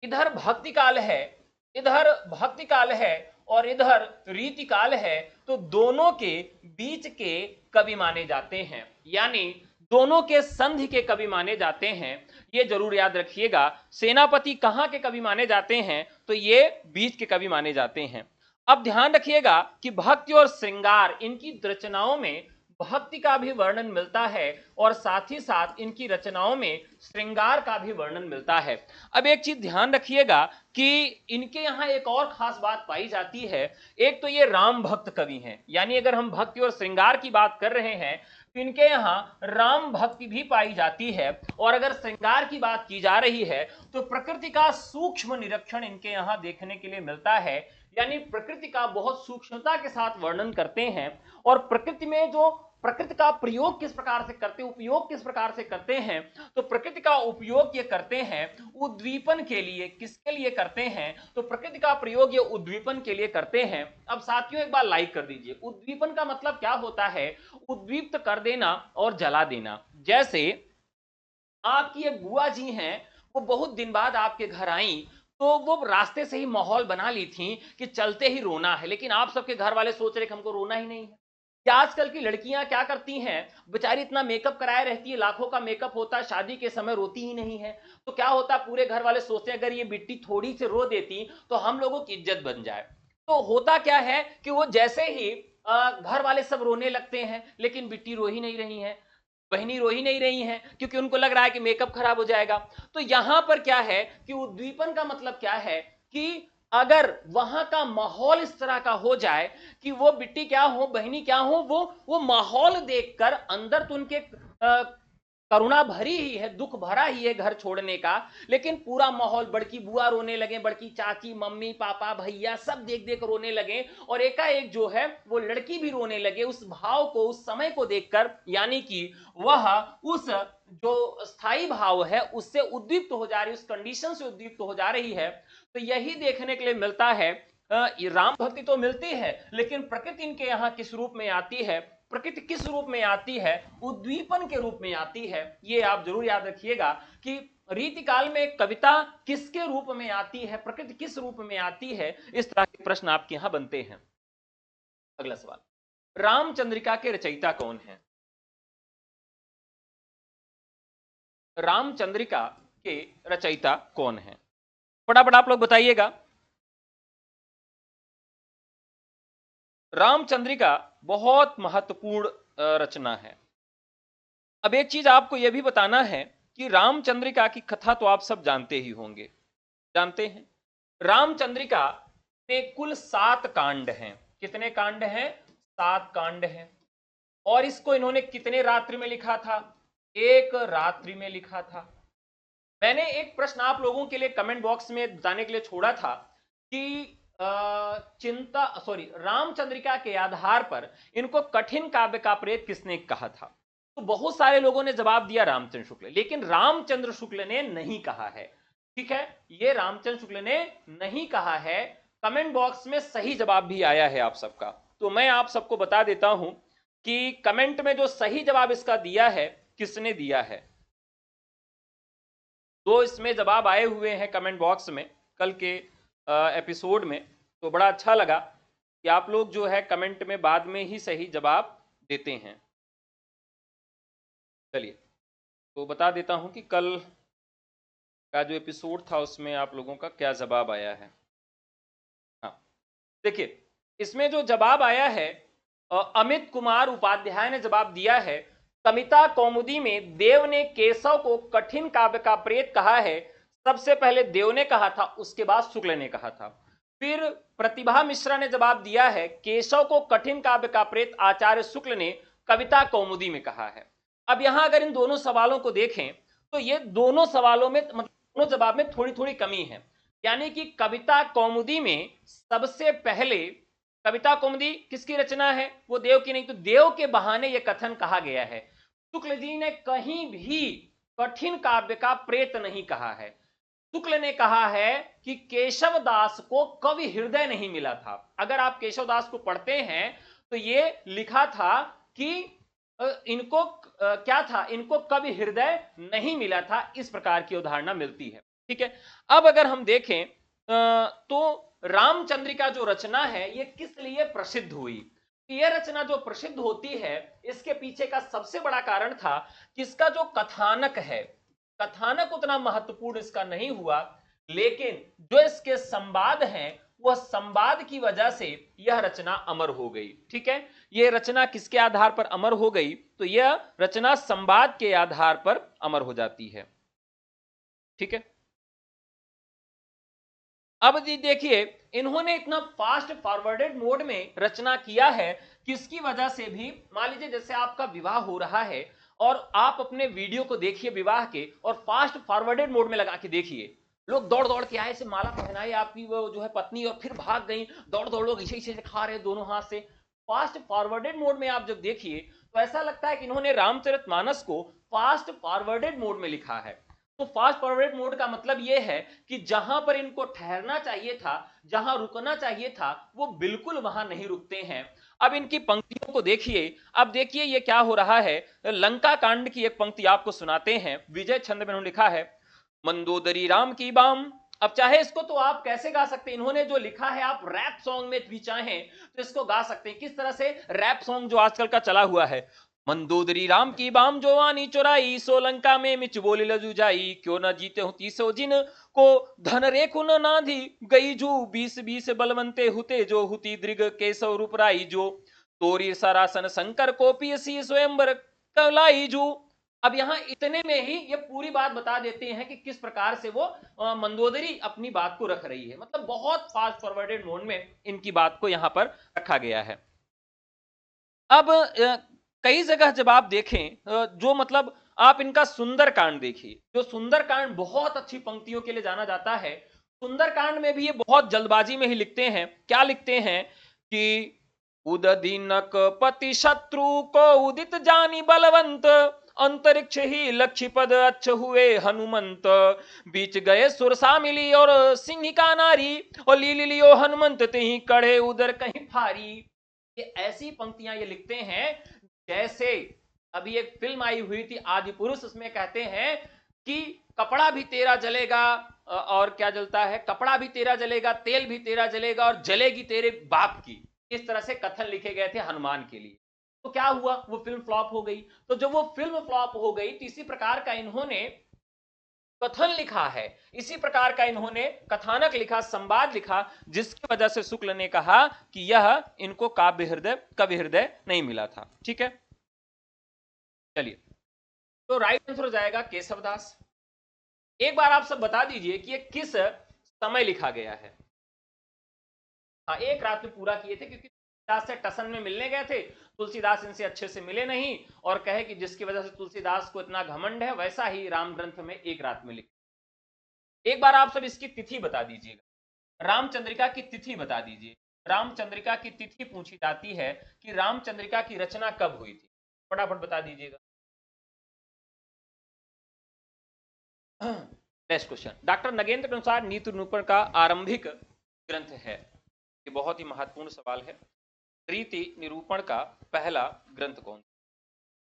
इधर भक्ति काल है, इधर भक्ति काल है, और इधर रीति काल है। तो दोनों के बीच के कवि माने जाते हैं, यानी दोनों के संधि के कवि माने जाते हैं। ये जरूर याद रखिएगा। सेनापति कहां के कवि माने जाते हैं? तो ये बीच के कवि माने जाते हैं। अब ध्यान रखिएगा कि भक्ति और श्रृंगार, इनकी रचनाओं में भक्ति का भी वर्णन मिलता है, और साथ ही साथ इनकी रचनाओं में श्रृंगार का भी वर्णन मिलता है। अब एक चीज ध्यान रखिएगा कि इनके यहाँ एक और खास बात पाई जाती है। एक तो ये राम भक्त कवि हैं, यानी अगर हम भक्ति और श्रृंगार की बात कर रहे हैं तो इनके यहाँ राम भक्ति भी पाई जाती है। और अगर श्रृंगार की बात की जा रही है तो प्रकृति का सूक्ष्म निरीक्षण इनके यहाँ देखने के लिए मिलता है, यानी प्रकृति का बहुत सूक्ष्मता के साथ वर्णन करते हैं। और प्रकृति में जो प्रकृति का प्रयोग किस प्रकार से करते हैं, उपयोग किस प्रकार से करते हैं, तो प्रकृति का उपयोग ये करते हैं उद्दीपन के लिए। किसके लिए करते हैं, तो प्रकृति का प्रयोग ये उद्दीपन के लिए करते हैं। अब साथियों एक बार लाइक कर दीजिए, उद्दीपन का मतलब क्या होता है, उद्दीप्त कर देना और जला देना। जैसे आपकी एक बुआ जी हैं, वो बहुत दिन बाद आपके घर आई, तो वो रास्ते से ही माहौल बना ली थी कि चलते ही रोना है, लेकिन आप सबके घर वाले सोच रहे कि हमको रोना ही नहीं है। क्या आजकल की लड़कियां क्या करती हैं, बेचारी इतना मेकअप कराए रहती है, लाखों का मेकअप होता है, शादी के समय रोती ही नहीं है। तो क्या होता, पूरे घर वाले सोचते हैं अगर ये बिट्टी थोड़ी सी रो देती तो हम लोगों की इज्जत बन जाए। तो होता क्या है कि वो जैसे ही घर वाले सब रोने लगते हैं, लेकिन बिट्टी रो ही नहीं रही है, बहनी रो ही नहीं रही हैं, क्योंकि उनको लग रहा है कि मेकअप खराब हो जाएगा। तो यहां पर क्या है कि उद्दीपन का मतलब क्या है कि अगर वहां का माहौल इस तरह का हो जाए कि वो बिट्टी क्या हो, बहनी क्या हो, वो माहौल देखकर अंदर तो उनके करुणा भरी ही है, दुख भरा ही है घर छोड़ने का, लेकिन पूरा माहौल, बड़की बुआ रोने लगे, बड़की चाची, मम्मी, पापा, भैया सब देख देख रोने लगे, और एकाएक जो है वो लड़की भी रोने लगे उस भाव को, उस समय को देखकर, यानी कि वह उस जो स्थायी भाव है उससे उद्दीप्त हो जा रही, उस कंडीशन से उद्दीप्त हो जा रही है। तो यही देखने के लिए मिलता है। राम भक्ति तो मिलती है, लेकिन प्रकृति इनके यहाँ किस रूप में आती है, प्रकृति किस रूप में आती है, उद्दीपन के रूप में आती है। ये आप जरूर याद रखिएगा कि रीतिकाल में कविता किसके रूप में आती है, प्रकृति किस रूप में आती है, इस तरह के प्रश्न आपके यहां बनते हैं। अगला सवाल, रामचंद्रिका के रचयिता कौन है? रामचंद्रिका के रचयिता कौन है, फटाफट आप लोग बताइएगा। रामचंद्रिका बहुत महत्वपूर्ण रचना है। अब एक चीज आपको यह भी बताना है कि रामचंद्रिका की कथा तो आप सब जानते ही होंगे, जानते हैं। रामचंद्रिका में कुल 7 कांड हैं। कितने कांड हैं? 7 कांड हैं। और इसको इन्होंने कितने रात्रि में लिखा था? 1 रात्रि में लिखा था। मैंने एक प्रश्न आप लोगों के लिए कमेंट बॉक्स में बताने के लिए छोड़ा था कि रामचंद्रिका के आधार पर इनको कठिन काव्य का प्रेत किसने कहा था? तो बहुत सारे लोगों ने जवाब दिया रामचंद्र शुक्ल, लेकिन रामचंद्र शुक्ल ने नहीं कहा है। ठीक है, ये रामचंद्र शुक्ल ने नहीं कहा है। कमेंट बॉक्स में सही जवाब भी आया है आप सबका, तो मैं आप सबको बता देता हूं कि कमेंट में जो सही जवाब इसका दिया है, किसने दिया है। 2 इसमें जवाब आए हुए हैं कमेंट बॉक्स में कल के एपिसोड में, तो बड़ा अच्छा लगा कि आप लोग जो है कमेंट में बाद में ही सही जवाब देते हैं। चलिए तो बता देता हूं कि कल का जो एपिसोड था उसमें आप लोगों का क्या जवाब आया है। हाँ देखिए, इसमें जो जवाब आया है, अमित कुमार उपाध्याय ने जवाब दिया है, कविता कौमुदी में देव ने केशव को कठिन काव्य का प्रेत कहा है। सबसे पहले देव ने कहा था, उसके बाद शुक्ल ने कहा था। फिर प्रतिभा मिश्रा ने जवाब दिया है, केशव को कठिन काव्य का प्रेत आचार्य शुक्ल ने कविता कौमुदी में कहा है। अब यहां अगर इन दोनों सवालों को देखें तो ये दोनों सवालों में, मतलब दोनों जवाब में थोड़ी थोड़ी कमी है। यानी कि कविता कौमुदी में सबसे पहले, कविता कौमुदी किसकी रचना है? वो देव की नहीं, तो देव के बहाने यह कथन कहा गया है। शुक्ल जी ने कहीं भी कठिन काव्य का प्रेत नहीं कहा है। शुक्ल ने कहा है कि केशव दास को कवि हृदय नहीं मिला था। अगर आप केशव दास को पढ़ते हैं तो ये लिखा था कि इनको क्या था, इनको कवि हृदय नहीं मिला था, इस प्रकार की उदाहरणा मिलती है। ठीक है, अब अगर हम देखें तो रामचंद्रिका जो रचना है ये किस लिए प्रसिद्ध हुई? यह रचना जो प्रसिद्ध होती है, इसके पीछे का सबसे बड़ा कारण था कि इसका जो कथानक है, कथानक उतना महत्वपूर्ण इसका नहीं हुआ, लेकिन जो इसके संवाद हैं वह संवाद की वजह से यह रचना अमर हो गई। ठीक है, यह रचना किसके आधार पर अमर हो गई? तो यह रचना संवाद के आधार पर अमर हो जाती है। ठीक है। अब जी देखिए, इन्होंने इतना फास्ट फॉरवर्डेड मोड में रचना किया है कि इसकी वजह से भी मान लीजिए जैसे आपका विवाह हो रहा है और आप अपने वीडियो को देखिए विवाह के और फास्ट फॉरवर्डेड मोड में लगा के देखिए, लोग दौड़ दौड़ के आए, से माला पहनाए आपकी वो जो है पत्नी और फिर भाग गई, दौड़ दौड़ लोग इसे इसे खा रहे दोनों हाथ से। फास्ट फॉरवर्डेड मोड में आप जब देखिए तो ऐसा लगता है कि इन्होंने रामचरितमानस को फास्ट फॉरवर्डेड मोड में लिखा है। तो फास्ट फॉरवर्डेड मोड का मतलब यह है कि जहां पर इनको ठहरना चाहिए था, जहां रुकना चाहिए था, वो बिल्कुल वहां नहीं रुकते हैं। अब इनकी पंक्तियों को देखिए। अब देखिए ये क्या हो रहा है। लंका कांड की एक पंक्ति आपको सुनाते हैं, विजय छंद में उन्होंने लिखा है, मंदोदरी राम की बाम। अब चाहे इसको तो आप कैसे गा सकते हैं, इन्होंने जो लिखा है आप रैप सॉन्ग में भी चाहें तो इसको गा सकते हैं। किस तरह से रैप सॉन्ग जो आजकल का चला हुआ है, मंदोदरी राम की बाम जोवानी चुराई, सोलंका में मिच बोली लजू जाई, क्यों न जीते हो तीसो जिन को धन रेखु न नाधी गई जू, 20 बलवंते हुते जो हुती दृग केशव रूपराई जो, तोरी सरासन शंकर को पीसी स्वयंवर कलाई जू। अब यहां इतने में ही ये पूरी बात बता देते हैं कि किस प्रकार से वो मंदोदरी अपनी बात को रख रही है। मतलब बहुत फास्ट फॉरवर्डेड मोड में इनकी बात को यहां पर रखा गया है। अब कई जगह जब आप देखें जो मतलब आप इनका सुंदरकांड देखिए, जो सुंदरकांड बहुत अच्छी पंक्तियों के लिए जाना जाता है। सुंदरकांड में भी ये बहुत जल्दबाजी में ही लिखते हैं। क्या लिखते हैं कि उददीनक पति शत्रु को उदित जानी बलवंत, अंतरिक्ष ही लक्ष्य पद अच्छ हुए हनुमंत, बीच गए सुरसा मिली और सिंह का नारी, और ली लियो हनुमंत ते ही कड़े उदर कहीं फारी। ये ऐसी पंक्तियां ये लिखते हैं जैसे अभी एक फिल्म आई हुई थी आदि पुरुष, उसमें कहते हैं कि कपड़ा भी तेरा जलेगा, और क्या जलता है, कपड़ा भी तेरा जलेगा, तेल भी तेरा जलेगा, और जलेगी तेरे बाप की। इस तरह से कथन लिखे गए थे हनुमान के लिए। तो क्या हुआ, वो फिल्म फ्लॉप हो गई। तो जब वो फिल्म फ्लॉप हो गई तो इसी प्रकार का इन्होंने कथन लिखा है, इसी प्रकार का इन्होंने कथानक लिखा, संवाद लिखा, जिसकी वजह से शुक्ल ने कहा कि यह इनको कवि हृदय नहीं मिला था। ठीक है, चलिए, तो राइट आंसर हो जाएगा केशवदास। एक बार आप सब बता दीजिए कि ये किस समय लिखा गया है। हाँ, एक रात में पूरा किए थे, क्योंकि तुलसीदास से टसन में मिलने गए थे, तुलसीदास इनसे अच्छे से मिले नहीं, और कहे कि जिसकी वजह से तुलसीदास को इतना घमंड है, वैसा ही राम ग्रंथ में एक रात में लिख। एक बार आप सब इसकी तिथि बता दीजिएगा, रामचंद्रिका की तिथि बता दीजिए। रामचंद्रिका की तिथि पूछी जाती है कि रामचंद्रिका की रचना कब हुई थी, फटाफट बता दीजिएगा। नेक्स्ट क्वेश्चन, डॉक्टर नगेंद्र के अनुसार नीति निरूपण का आरंभिक ग्रंथ है। ये बहुत ही महत्वपूर्ण सवाल है। रीति निरूपण का पहला ग्रंथ कौन?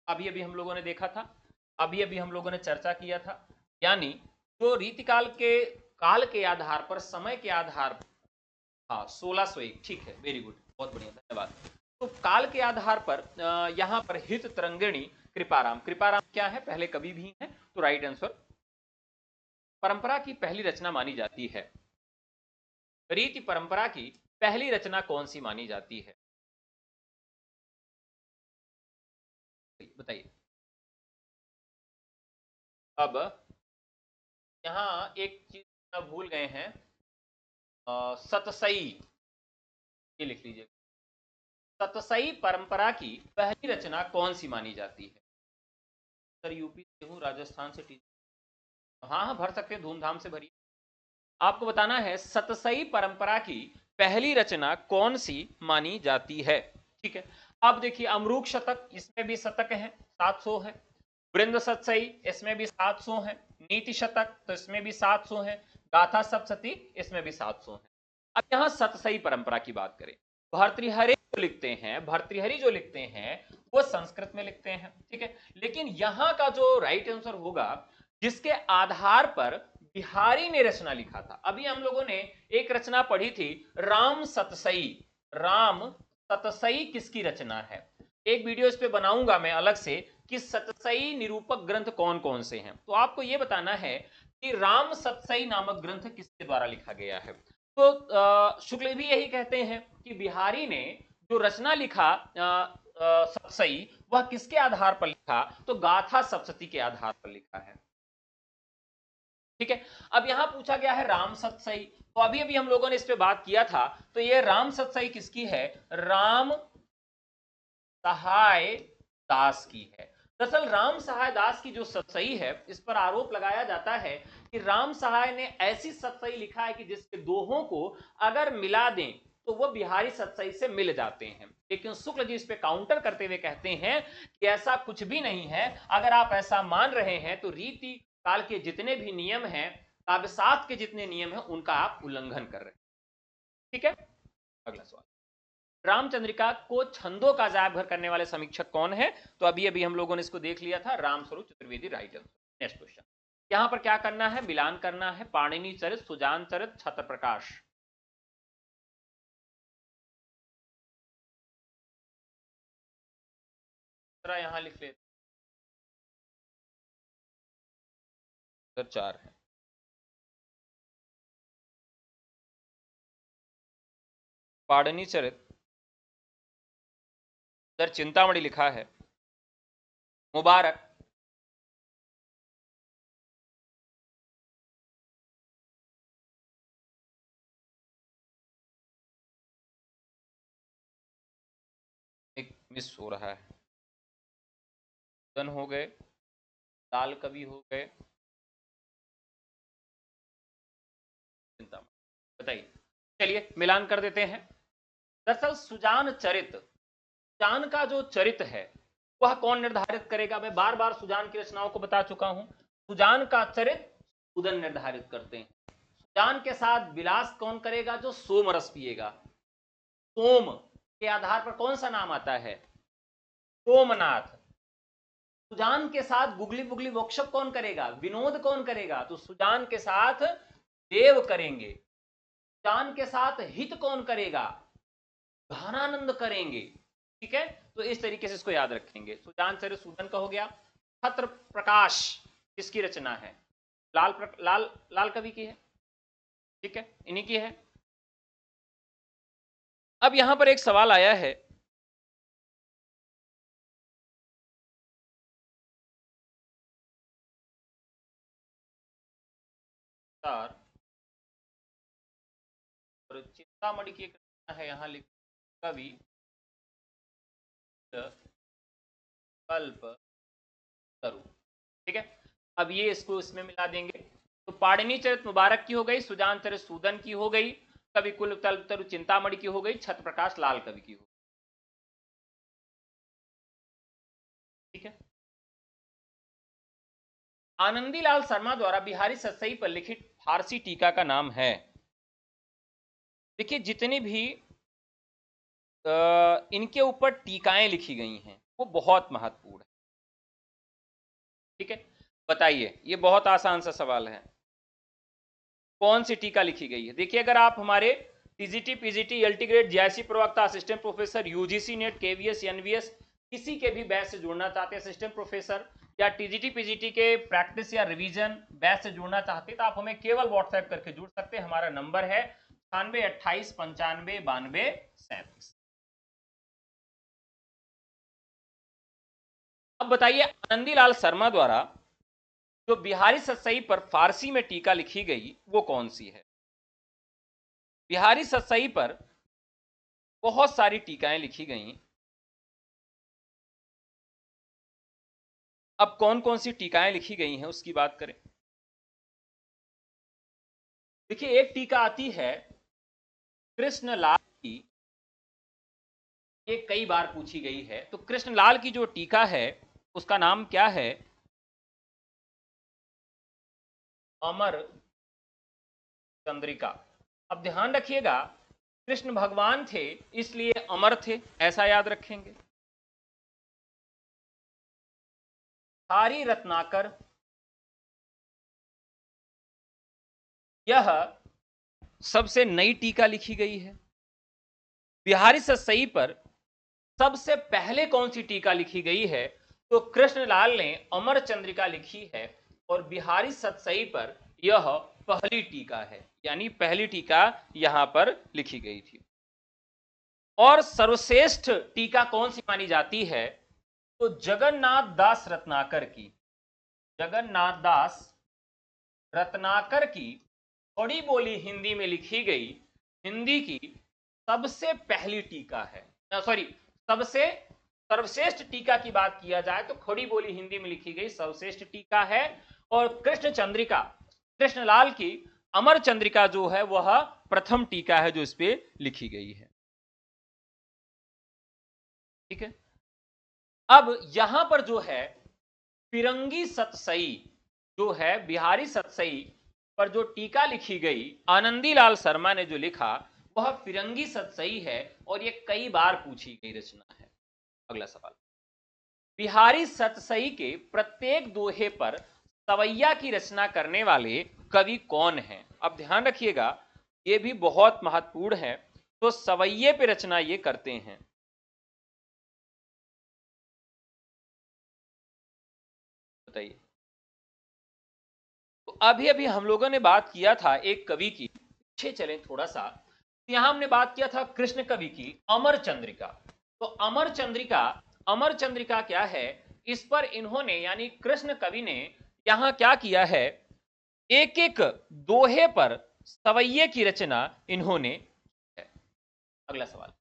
अभी अभी हम लोगों ने देखा था, अभी अभी हम लोगों ने चर्चा किया था, यानी जो रीति काल के आधार पर, समय के आधार पर, हाँ 1601, ठीक है, वेरी गुड, बहुत बढ़िया, धन्यवाद। तो काल के आधार पर यहाँ पर हित तरंगिणी कृपाराम, कृपाराम क्या है, पहले कवि भी है, तो राइट आंसर। परंपरा की पहली रचना मानी जाती है, रीति परंपरा की पहली रचना कौन सी मानी जाती है, बताइए। अब यहाँ एक चीज भूल गए हैं, सतसई, ये लिख लीजिए, सतसई परंपरा की पहली रचना कौन सी मानी जाती है। सर यूपी से हूँ, राजस्थान से टीचर, हाँ हाँ भर सकते हैं, धूमधाम से भरिए। आपको बताना है सतसई परंपरा की पहली रचना कौन सी मानी जाती है। ठीक है, अब देखिए, अमरूक शतक, इसमें भी शतक है, 700 है। वृंद सतसई, इसमें भी 700 है। नीति शतक, तो इसमें भी 700 है। गाथा सप्तशती, इसमें भी 700 है। अब यहां सतसई परंपरा की बात करें, भर्तृहरि जो लिखते हैं, भर्तृहरि जो लिखते हैं वो संस्कृत में लिखते हैं, ठीक है। लेकिन यहां का जो राइट आंसर होगा, जिसके आधार पर बिहारी ने रचना लिखा था, अभी हम लोगों ने एक रचना पढ़ी थी, राम सतसई। राम सतसई किसकी रचना है, एक वीडियो इस पे बनाऊंगा मैं अलग से कि सतसई निरूपक ग्रंथ कौन कौन से हैं। तो आपको यह बताना है कि राम सतसई नामक ग्रंथ किसके द्वारा लिखा गया है। तो शुक्ल भी यही कहते हैं कि बिहारी ने जो रचना लिखा सतसई, वह किसके आधार पर लिखा, तो गाथा सप्तशती के आधार पर लिखा है। ठीक है। अब यहां पूछा गया है राम सतसई, तो अभी अभी हम लोगों ने इस पे बात किया था, तो ये राम सतसई किसकी है? राम सहाय दास की है। दरअसल राम सहाय दास की जो सतसई है, इस पर आरोप लगाया जाता है कि राम सहाय ने ऐसी सतसई लिखा है कि जिसके दोहों को अगर मिला दें तो वो बिहारी सतसई से मिल जाते हैं। लेकिन शुक्ल जी इस पे काउंटर करते हुए कहते हैं कि ऐसा कुछ भी नहीं है। अगर आप ऐसा मान रहे हैं तो रीति काल के जितने भी नियम हैं, काव्यशास्त्र के जितने नियम हैं, उनका आप उल्लंघन कर रहे हैं। ठीक है, अगला सवाल। रामचंद्रिका को छंदों का अजायब घर करने वाले समीक्षक कौन है? तो अभी अभी हम लोगों ने इसको देख लिया था, Ramswaroop Chaturvedi, right answer. Next question, यहां पर क्या करना है? मिलान करना है। पाणिनि चरित, सुजान चरित, छत्र प्रकाश। यहां लिख लेते, चार है। पाणिनि चरित, सर चिंतामणि लिखा है। मुबारक, एक मिस हो रहा है। दन हो गए, लाल कवि हो गए, चिंतामणि, बताइए। चलिए मिलान कर देते हैं। दरअसल सुजान चरित, सुजान का जो चरित है वह कौन निर्धारित करेगा? मैं बार बार सुजान की रचनाओं को बता चुका हूं। सुजान का चरित सुदन निर्धारित करते हैं। सुजान के साथ विलास कौन करेगा? जो सोमरस पिएगा। सोम के आधार पर कौन सा नाम आता है? सोमनाथ। सुजान के साथ गुगली बुगली वोक्षप कौन करेगा? विनोद कौन करेगा? तो सुजान के साथ देव करेंगे। सुजान के साथ हित कौन करेगा? घनानंद करेंगे। ठीक है, तो इस तरीके से इसको याद रखेंगे। सुजान चरित सूदन का हो गया। छत्र प्रकाश किसकी रचना है? लाल कवि की है। ठीक है, इन्हीं की है। अब यहां पर एक सवाल आया है, और चिंतामणि की एक रचना है, यहां लिख कवि कल्प तरु। ठीक है, अब ये इसको इसमें मिला देंगे। तो पाणिनि चरित मुबारक की हो गई, सुजान चरित सूदन की हो गई, कवि कुल कल्प तरु चिंतामणि की हो गई, छत्र प्रकाश लाल कवि की हो गई। ठीक है, आनंदीलाल शर्मा द्वारा बिहारी सतसई पर लिखित फारसी टीका का नाम है। देखिए जितनी भी इनके ऊपर टीकाएं लिखी गई हैं वो बहुत महत्वपूर्ण है। ठीक है, बताइए, ये बहुत आसान सा सवाल है। कौन सी टीका लिखी गई है? देखिए अगर आप हमारे TGT, PGT, LT grade, GIC प्रवक्ता, assistant professor, UGC NET, KVS, NVS, किसी के भी बैच से जुड़ना चाहते हैं, असिस्टेंट प्रोफेसर या टीजीटी पीजीटी के प्रैक्टिस या रिवीजन बैच से जुड़ना चाहते हैं, तो आप हमें केवल व्हाट्सएप करके जुड़ सकते हैं। हमारा नंबर है 9828959237। अब बताइए, आनंदीलाल शर्मा द्वारा जो बिहारी सतसई पर फारसी में टीका लिखी गई वो कौन सी है? बिहारी सतसई पर बहुत सारी टीकाएं लिखी गई। अब कौन कौन सी टीकाएं लिखी गई हैं उसकी बात करें। देखिए एक टीका आती है कृष्णलाल की, ये कई बार पूछी गई है। तो कृष्णलाल की जो टीका है उसका नाम क्या है? अमर चंद्रिका। अब ध्यान रखिएगा, कृष्ण भगवान थे इसलिए अमर थे, ऐसा याद रखेंगे। हरि रत्नाकर, यह सबसे नई टीका लिखी गई है। बिहारी सतसई पर सबसे पहले कौन सी टीका लिखी गई है? तो कृष्णलाल ने अमर चंद्रिका लिखी है, और बिहारी सतसई पर यह पहली टीका है, यानी पहली टीका यहां पर लिखी गई थी। और सर्वश्रेष्ठ टीका कौन सी मानी जाती है? तो जगन्नाथ दास रत्नाकर की, जगन्नाथ दास रत्नाकर की थोड़ी बोली हिंदी में लिखी गई हिंदी की सबसे पहली टीका है, सॉरी, सबसे सर्वश्रेष्ठ टीका की बात किया जाए तो खड़ी बोली हिंदी में लिखी गई सर्वश्रेष्ठ टीका है। और कृष्ण चंद्रिका, कृष्णलाल की अमर चंद्रिका जो है वह प्रथम टीका है जो इस पे लिखी गई है। ठीक है, अब यहां पर जो है फिरंगी सतसई जो है, बिहारी सतसई पर जो टीका लिखी गई आनंदीलाल शर्मा ने जो लिखा वह फिरंगी सतसई है और ये कई बार पूछी गई रचना है। अगला सवाल, बिहारी सतसई के प्रत्येक दोहे पर सवैया की रचना करने वाले कवि कौन हैं? अब ध्यान रखिएगा ये भी बहुत महत्वपूर्ण है। तो सवैये पे रचना ये करते हैं, बताइए। तो अभी अभी हम लोगों ने बात किया था एक कवि की, पीछे चलें थोड़ा सा, यहां हमने बात किया था कृष्ण कवि की अमर चंद्रिका। तो अमर चंद्रिका, अमर चंद्रिका क्या है, इस पर इन्होंने यानी कृष्ण कवि ने यहां क्या किया है, एक एक दोहे पर सवैये की रचना इन्होंने है। अगला सवाल,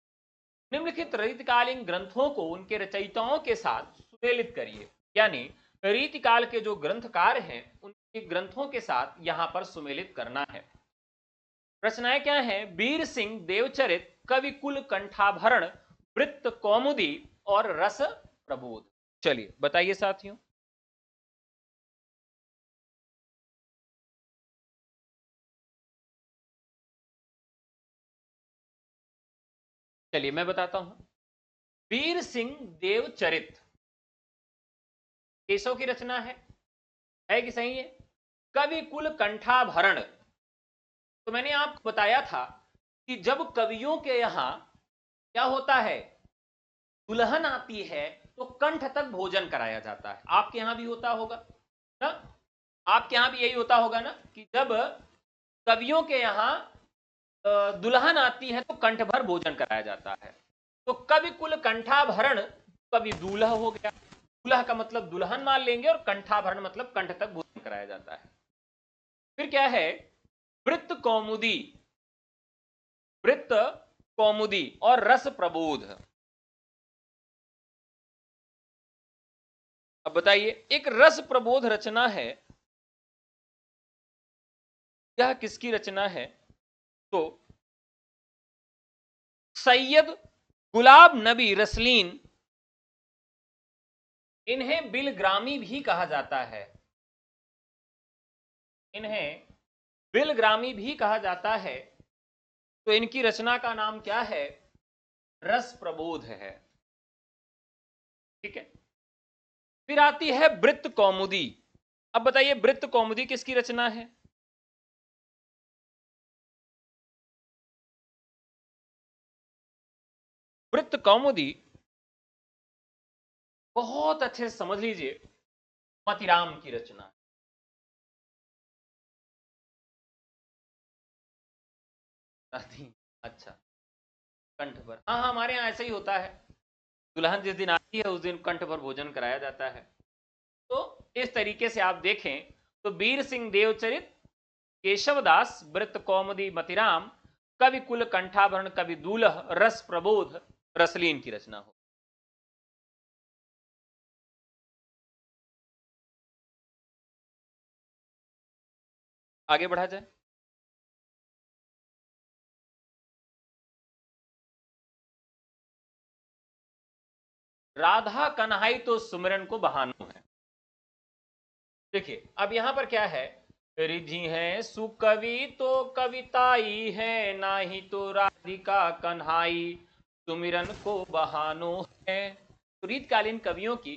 निम्नलिखित रीतिकालीन ग्रंथों को उनके रचयिताओं के साथ सुमेलित करिए, यानी रीतिकाल के जो ग्रंथकार हैं उनके ग्रंथों के साथ यहां पर सुमेलित करना है। रचनाएं क्या हैं, वीर सिंह देवचरित, कवि कुल कंठाभरण, वृत्त कौमुदी और रस प्रबोध। चलिए बताइए साथियों। चलिए मैं बताता हूं, वीर सिंह देवचरित केशव की रचना है कि सही है? कवि कुल कंठाभरण, तो मैंने आपको बताया था कि जब कवियों के यहां क्या होता है, दुल्हन आती है तो कंठ तक भोजन कराया जाता है। आपके यहां भी होता होगा ना, आपके यहां भी यही होता होगा ना कि जब कवियों के यहां दुल्हन आती है तो कंठ भर भोजन कराया जाता है। तो कवि कुल कंठाभरण, कवि दूल्हा हो गया, दूल्हा का मतलब दुल्हन मान लेंगे और कंठाभरण मतलब कंठ तक भोजन कराया जाता है। फिर क्या है, वृत्त कौमुदी, वृत्त कौमुदी और रस प्रबोध। अब बताइए, एक रस प्रबोध रचना है, यह किसकी रचना है? तो सैयद गुलाब नबी रसलीन, इन्हें बिलग्रामी भी कहा जाता है, इन्हें बिलग्रामी भी कहा जाता है। तो इनकी रचना का नाम क्या है, रस प्रबोध है। ठीक है, फिर आती है वृत्त कौमुदी। अब बताइए वृत्त कौमुदी किसकी रचना है? वृत्त कौमुदी बहुत अच्छे से समझ लीजिए, मतिराम की रचना। अच्छा, कंठ पर, हाँ हाँ, हमारे यहाँ ऐसा ही होता है, दुल्हन जिस दिन आती है उस दिन कंठ पर भोजन कराया जाता है। तो इस तरीके से आप देखें तो वीर सिंह देवचरित, केशवदास, वृत्त कौमुदी मतिराम, कवि कुल कंठाभरण, कवि दूल्ह, रस प्रबोध, रसलीन की रचना हो। आगे बढ़ा जाए, राधा कन्हाई तो सुमिरन को बहानो है। देखिए अब यहां पर क्या है, रिझी है सुकवि तो कविताई है, ना ही तो राधिका कन्हाई सुमिरन को बहानो है। तो रीतकालीन कवियों की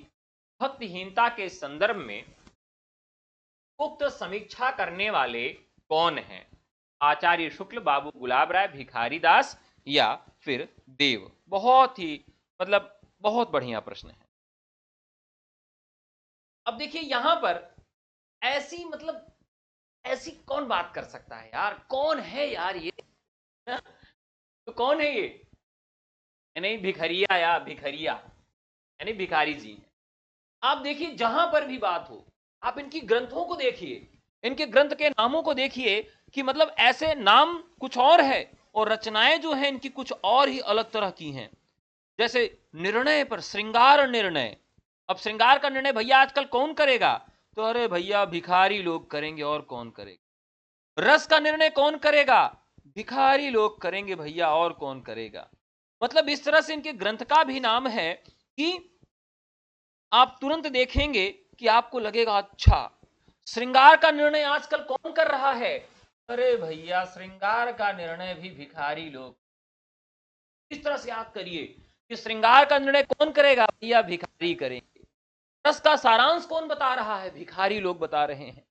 भक्तिहीनता के संदर्भ में उक्त समीक्षा करने वाले कौन हैं? आचार्य शुक्ल, बाबू गुलाब राय, भिखारी दास या फिर देव? बहुत ही मतलब बहुत बढ़िया प्रश्न है। अब देखिए यहां पर ऐसी मतलब ऐसी कौन बात कर सकता है यार, कौन है यार ये? तो कौन है ये? नहीं भिखरिया, या भिखरिया यानी भिखारी जी हैं। आप देखिए जहां पर भी बात हो, आप इनकी ग्रंथों को देखिए, इनके ग्रंथ के नामों को देखिए कि मतलब ऐसे नाम कुछ और है और रचनाएं जो हैं इनकी कुछ और ही अलग तरह की हैं। जैसे निर्णय पर श्रृंगार निर्णय। अब श्रृंगार का निर्णय भैया आजकल कौन करेगा? तो अरे भैया भिखारी लोग करेंगे, और कौन करेगा? रस का निर्णय कौन करेगा? भिखारी लोग करेंगे भैया, और कौन करेगा? मतलब इस तरह से इनके ग्रंथ का भी नाम है कि आप तुरंत देखेंगे कि आपको लगेगा अच्छा, श्रृंगार का निर्णय आजकल कौन कर रहा है? अरे भैया श्रृंगार का निर्णय भी भिखारी लोग। इस तरह से याद करिए कि श्रृंगार का निर्णय कौन करेगा? भैया भिखारी करेंगे। रस का सारांश कौन बता रहा है? भिखारी लोग बता रहे हैं।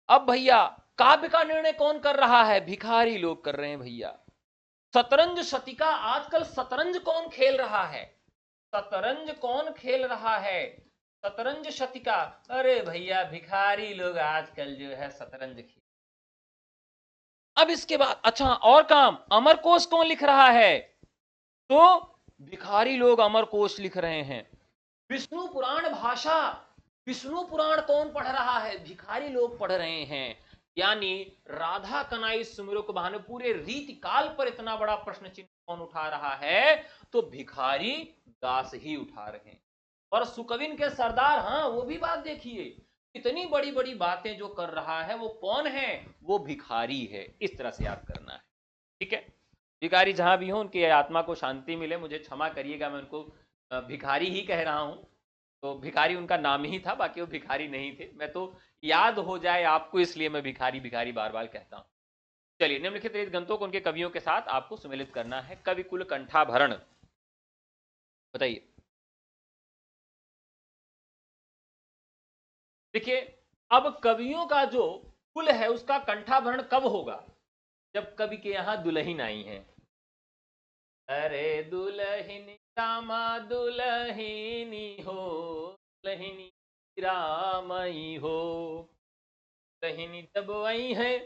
अब भैया काव्य का निर्णय कौन कर रहा है? भिखारी लोग कर रहे हैं भैया। शतरंज शतिका, आजकल शतरंज कौन खेल रहा है? शतरंज कौन खेल रहा है? शतरंज शतिका, अरे भैया भिखारी लोग आजकल जो है शतरंज खेल। अब इसके बाद अच्छा और काम, अमरकोश कौन लिख रहा है? तो भिखारी लोग अमरकोश लिख रहे हैं। विष्णु पुराण भाषा, विष्णु पुराण कौन पढ़ रहा है? भिखारी लोग पढ़ रहे हैं। यानी राधा कनाई सुमिरक भानु, पूरे रीति काल पर इतना बड़ा प्रश्न चिन्ह कौन उठा रहा है? तो भिखारी दास ही उठा रहे हैं। और सुकविन के सरदार, हाँ वो भी बात देखिए, इतनी बड़ी बड़ी बातें जो कर रहा है वो कौन है? वो भिखारी है। इस तरह से याद करना है, ठीक है। भिखारी जहां भी हो उनकी आत्मा को शांति मिले, मुझे क्षमा करिएगा मैं उनको भिखारी ही कह रहा हूं। तो भिखारी उनका नाम ही था, बाकी वो भिखारी नहीं थे। मैं तो याद हो जाए आपको इसलिए मैं भिखारी भिखारी बार बार कहता हूं। चलिए, निम्नलिखित ग्रंथों को उनके कवियों के साथ आपको सम्मिलित करना है। कवि कुल कंठाभरण बताइए। देखिए, अब कवियों का जो कुल है उसका कंठाभरण कब होगा? जब कवि के यहां दुल्हन आई है। अरे दुल्हनी रामा दुल्हनी हो, दुल्हनी रामई हो, दुल्हनी जब आई है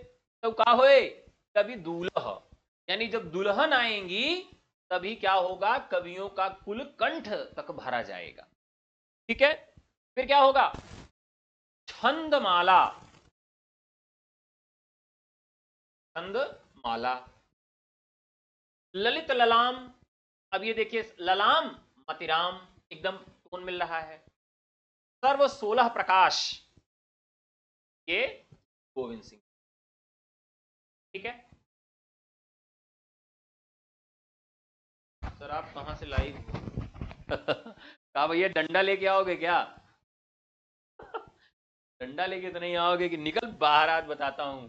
तो क्या होए? कभी दूल्हा, यानी जब दुल्हन आएंगी तभी क्या होगा? कवियों का कुल कंठ तक भरा जाएगा, ठीक है। फिर क्या होगा? छंदमाला, छंदमाला, ललित ललाम। अब ये देखिए, ललाम मतिराम, एकदम टोन मिल रहा है। सर्व 16 प्रकाश, ये गोविंद सिंह, ठीक है। सर आप कहां से लाइव कहा भैया डंडा लेके आओगे क्या? डंडा लेके तो नहीं आओगे कि निकल बाहर, आज बताता हूं।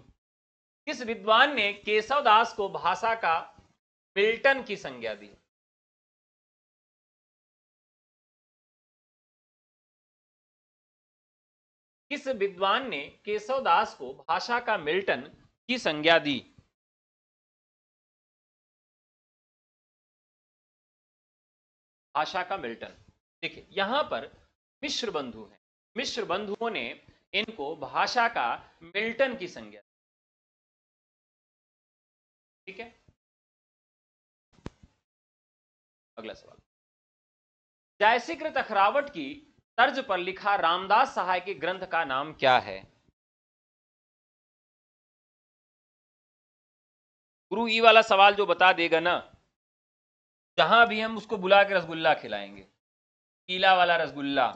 किस विद्वान ने केशव दास को भाषा का मिल्टन की संज्ञा दी? किस विद्वान ने केशव दास को भाषा का मिल्टन की संज्ञा दी? भाषा का मिल्टन। देखिए यहां पर मिश्र बंधु हैं, मिश्र बंधुओं ने इनको भाषा का मिल्टन की संज्ञा दी, ठीक है। अगला सवाल, जयसिकृत अखरावट की तर्ज पर लिखा रामदास सहाय के ग्रंथ का नाम क्या है? गुरु ई वाला सवाल जो बता देगा ना, जहां भी हम उसको बुला के रसगुल्ला खिलाएंगे, पीला वाला रसगुल्ला।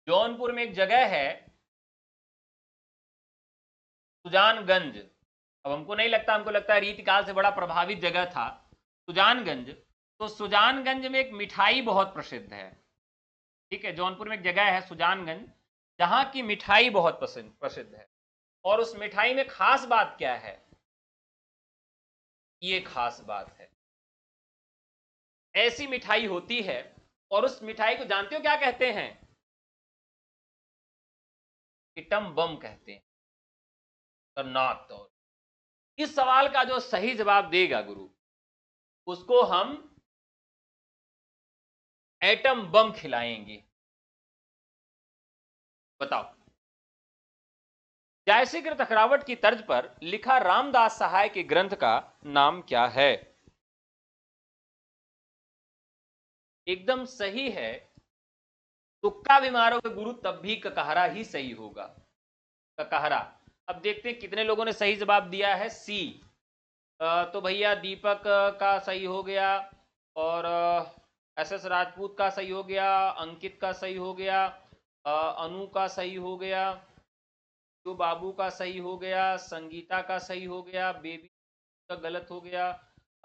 जौनपुर में एक जगह है सुजानगंज, अब हमको नहीं लगता, हमको लगता है रीतिकाल से बड़ा प्रभावित जगह था सुजानगंज। तो सुजानगंज में एक मिठाई बहुत प्रसिद्ध है, ठीक है। जौनपुर में एक जगह है सुजानगंज जहां की मिठाई बहुत प्रसिद्ध है। और उस मिठाई में खास बात क्या है? ये खास बात है, ऐसी मिठाई होती है, और उस मिठाई को जानते हो क्या कहते हैं? इटम बम कहते हैं। खतरनाक तौर, इस सवाल का जो सही जवाब देगा गुरु, उसको हम एटम बम खिलाएंगे। बताओ, जयसिकृत अखरावट की तर्ज पर लिखा रामदास सहाय के ग्रंथ का नाम क्या है? एकदम सही है। तुक्का भी मारोगे गुरु तब भी ककहरा ही सही होगा। ककहरा। अब देखते हैं कितने लोगों ने सही जवाब दिया है सी। तो भैया दीपक का सही हो गया, और एस राजपूत का सही हो गया, अंकित का सही हो गया, अनु का सही हो गया, तो बाबू का सही हो गया, संगीता का सही हो गया, बेबी का गलत हो गया,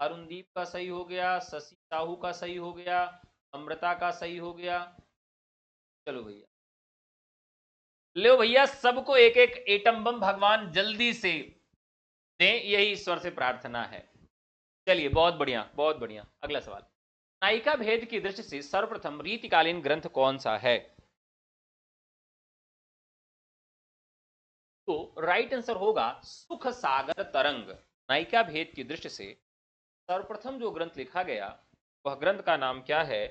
अरुणदीप का सही हो गया, शशि साहू का सही हो गया, अमृता का सही हो गया। चलो भैया, लो भैया, सबको एक एक एटम बम भगवान जल्दी से दें, यही ईश्वर से प्रार्थना है। चलिए, बहुत बढ़िया बहुत बढ़िया। अगला सवाल, नायिका भेद की दृष्टि से सर्वप्रथम रीतिकालीन ग्रंथ कौन सा है? तो राइट आंसर होगा सुख सागर तरंग। नायिका भेद की दृष्टि से सर्वप्रथम जो ग्रंथ लिखा गया वह ग्रंथ का नाम क्या है?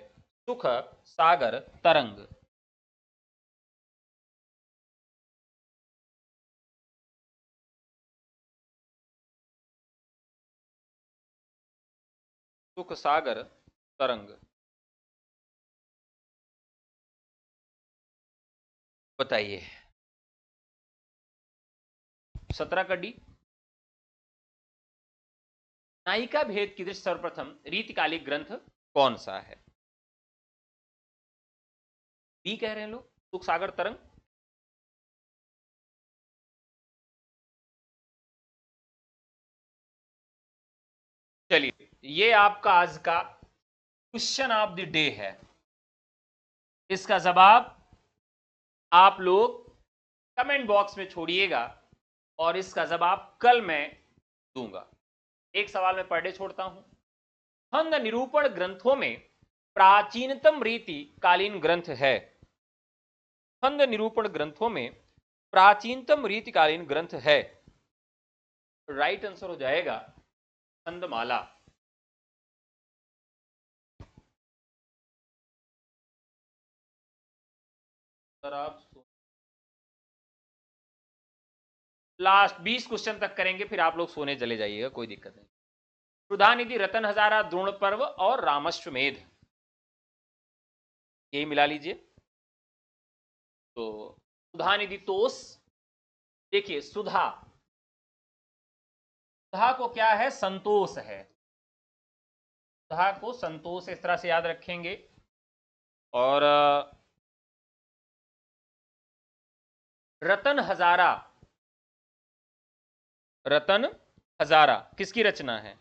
सुख सागर तरंग। सुख सागर तरंग। बताइए। 17 का डी। नायिका भेद की दृष्टि सर्वप्रथम रीतिकालिक ग्रंथ कौन सा है? बी कह रहे हैं लोग, सुख सागर तरंग। चलिए, ये आपका आज का क्वेश्चन ऑफ द डे है। इसका जवाब आप लोग कमेंट बॉक्स में छोड़िएगा और इसका जवाब कल मैं दूंगा। एक सवाल मैं पर डे छोड़ता हूं। छंद निरूपण ग्रंथों में प्राचीनतम रीति कालीन ग्रंथ है। छंद निरूपण ग्रंथों में प्राचीनतम रीतिकालीन ग्रंथ है। राइट आंसर हो जाएगा छंदमाला। सर आप लास्ट 20 क्वेश्चन तक करेंगे, फिर आप लोग सोने चले जाइएगा, कोई दिक्कत नहीं। सुधानिधि, रतन हजारा, द्रोण पर्व और रामश्वमेध, यही मिला लीजिए। तो सुधानिधि तोष, देखिए सुधा, सुधा को क्या है? संतोष है। सुधा को संतोष इस तरह से याद रखेंगे। और रतन हजारा, रतन हजारा किसकी रचना है?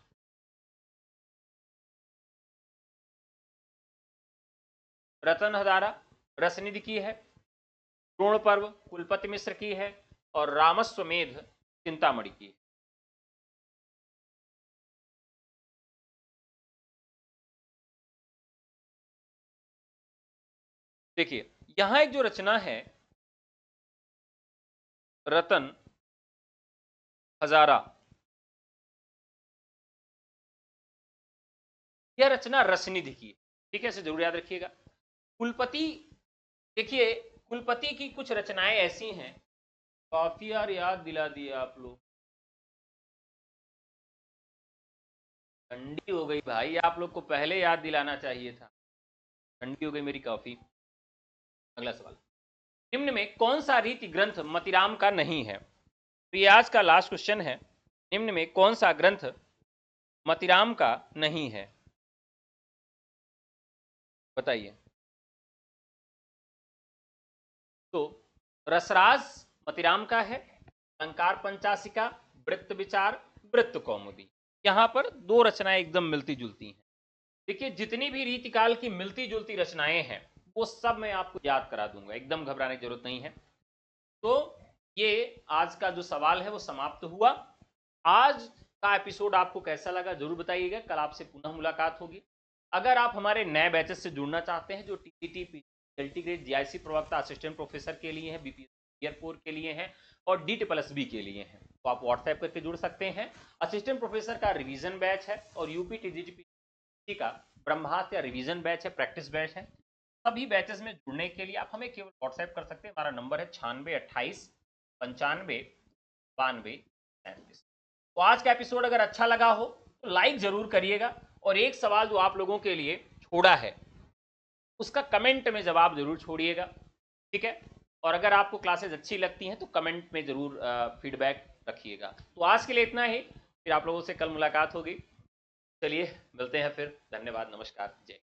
रतन हजारा रसनिधि की है, द्रोण पर्व कुलपति मिश्र की है, और रामस्वमेध चिंतामणि की है। देखिए, यहां एक जो रचना है रतन हजारा, यह रचना रसनिधि की, ठीक है, इसे जरूर याद रखिएगा। कुलपति, देखिए कुलपति की कुछ रचनाएं ऐसी हैं, काफी यार याद दिला दिए आप लोग। ठंडी हो गई भाई, आप लोग को पहले याद दिलाना चाहिए था। ठंडी हो गई मेरी कॉफी। अगला सवाल, निम्न में कौन सा रीति ग्रंथ मतिराम का नहीं है? तो ये आज का लास्ट क्वेश्चन है। निम्न में कौन सा ग्रंथ मतिराम का नहीं है? बताइए। तो रसराज मतिराम का है, अलंकार पंचाशिका, वृत्त विचार, वृत्त कौमुदी। यहां पर दो रचनाएं एकदम मिलती जुलती हैं। देखिए, जितनी भी रीतिकाल की मिलती जुलती रचनाएं हैं वो सब मैं आपको याद करा दूंगा, एकदम घबराने की जरूरत नहीं है। तो ये आज का जो सवाल है वो समाप्त हुआ। आज का एपिसोड आपको कैसा लगा जरूर बताइएगा। कल आपसे पुनः मुलाकात होगी। अगर आप हमारे नए बैचेस से जुड़ना चाहते हैं, जो टीटीटी एलटी ग्रेड जीआईसी प्रवक्ता असिस्टेंट प्रोफेसर के लिए है, बीपीएस 4 के लिए है, और डी+B के लिए है, तो आप व्हाट्सएप करके जुड़ सकते हैं। असिस्टेंट प्रोफेसर का रिवीजन बैच है, और यूपी टीजीटी का ब्रह्मास्त्र या रिवीजन बैच है, प्रैक्टिस बैच है। सभी बैचेस में जुड़ने के लिए आप हमें केवल व्हाट्सएप कर सकते हैं। हमारा नंबर है 9628959237। तो आज का एपिसोड अगर अच्छा लगा हो तो लाइक जरूर करिएगा, और एक सवाल जो आप लोगों के लिए छोड़ा है उसका कमेंट में जवाब जरूर छोड़िएगा, ठीक है। और अगर आपको क्लासेस अच्छी लगती हैं तो कमेंट में ज़रूर फीडबैक रखिएगा। तो आज के लिए इतना ही, फिर आप लोगों से कल मुलाकात होगी। चलिए मिलते हैं फिर। धन्यवाद, नमस्कार, जय।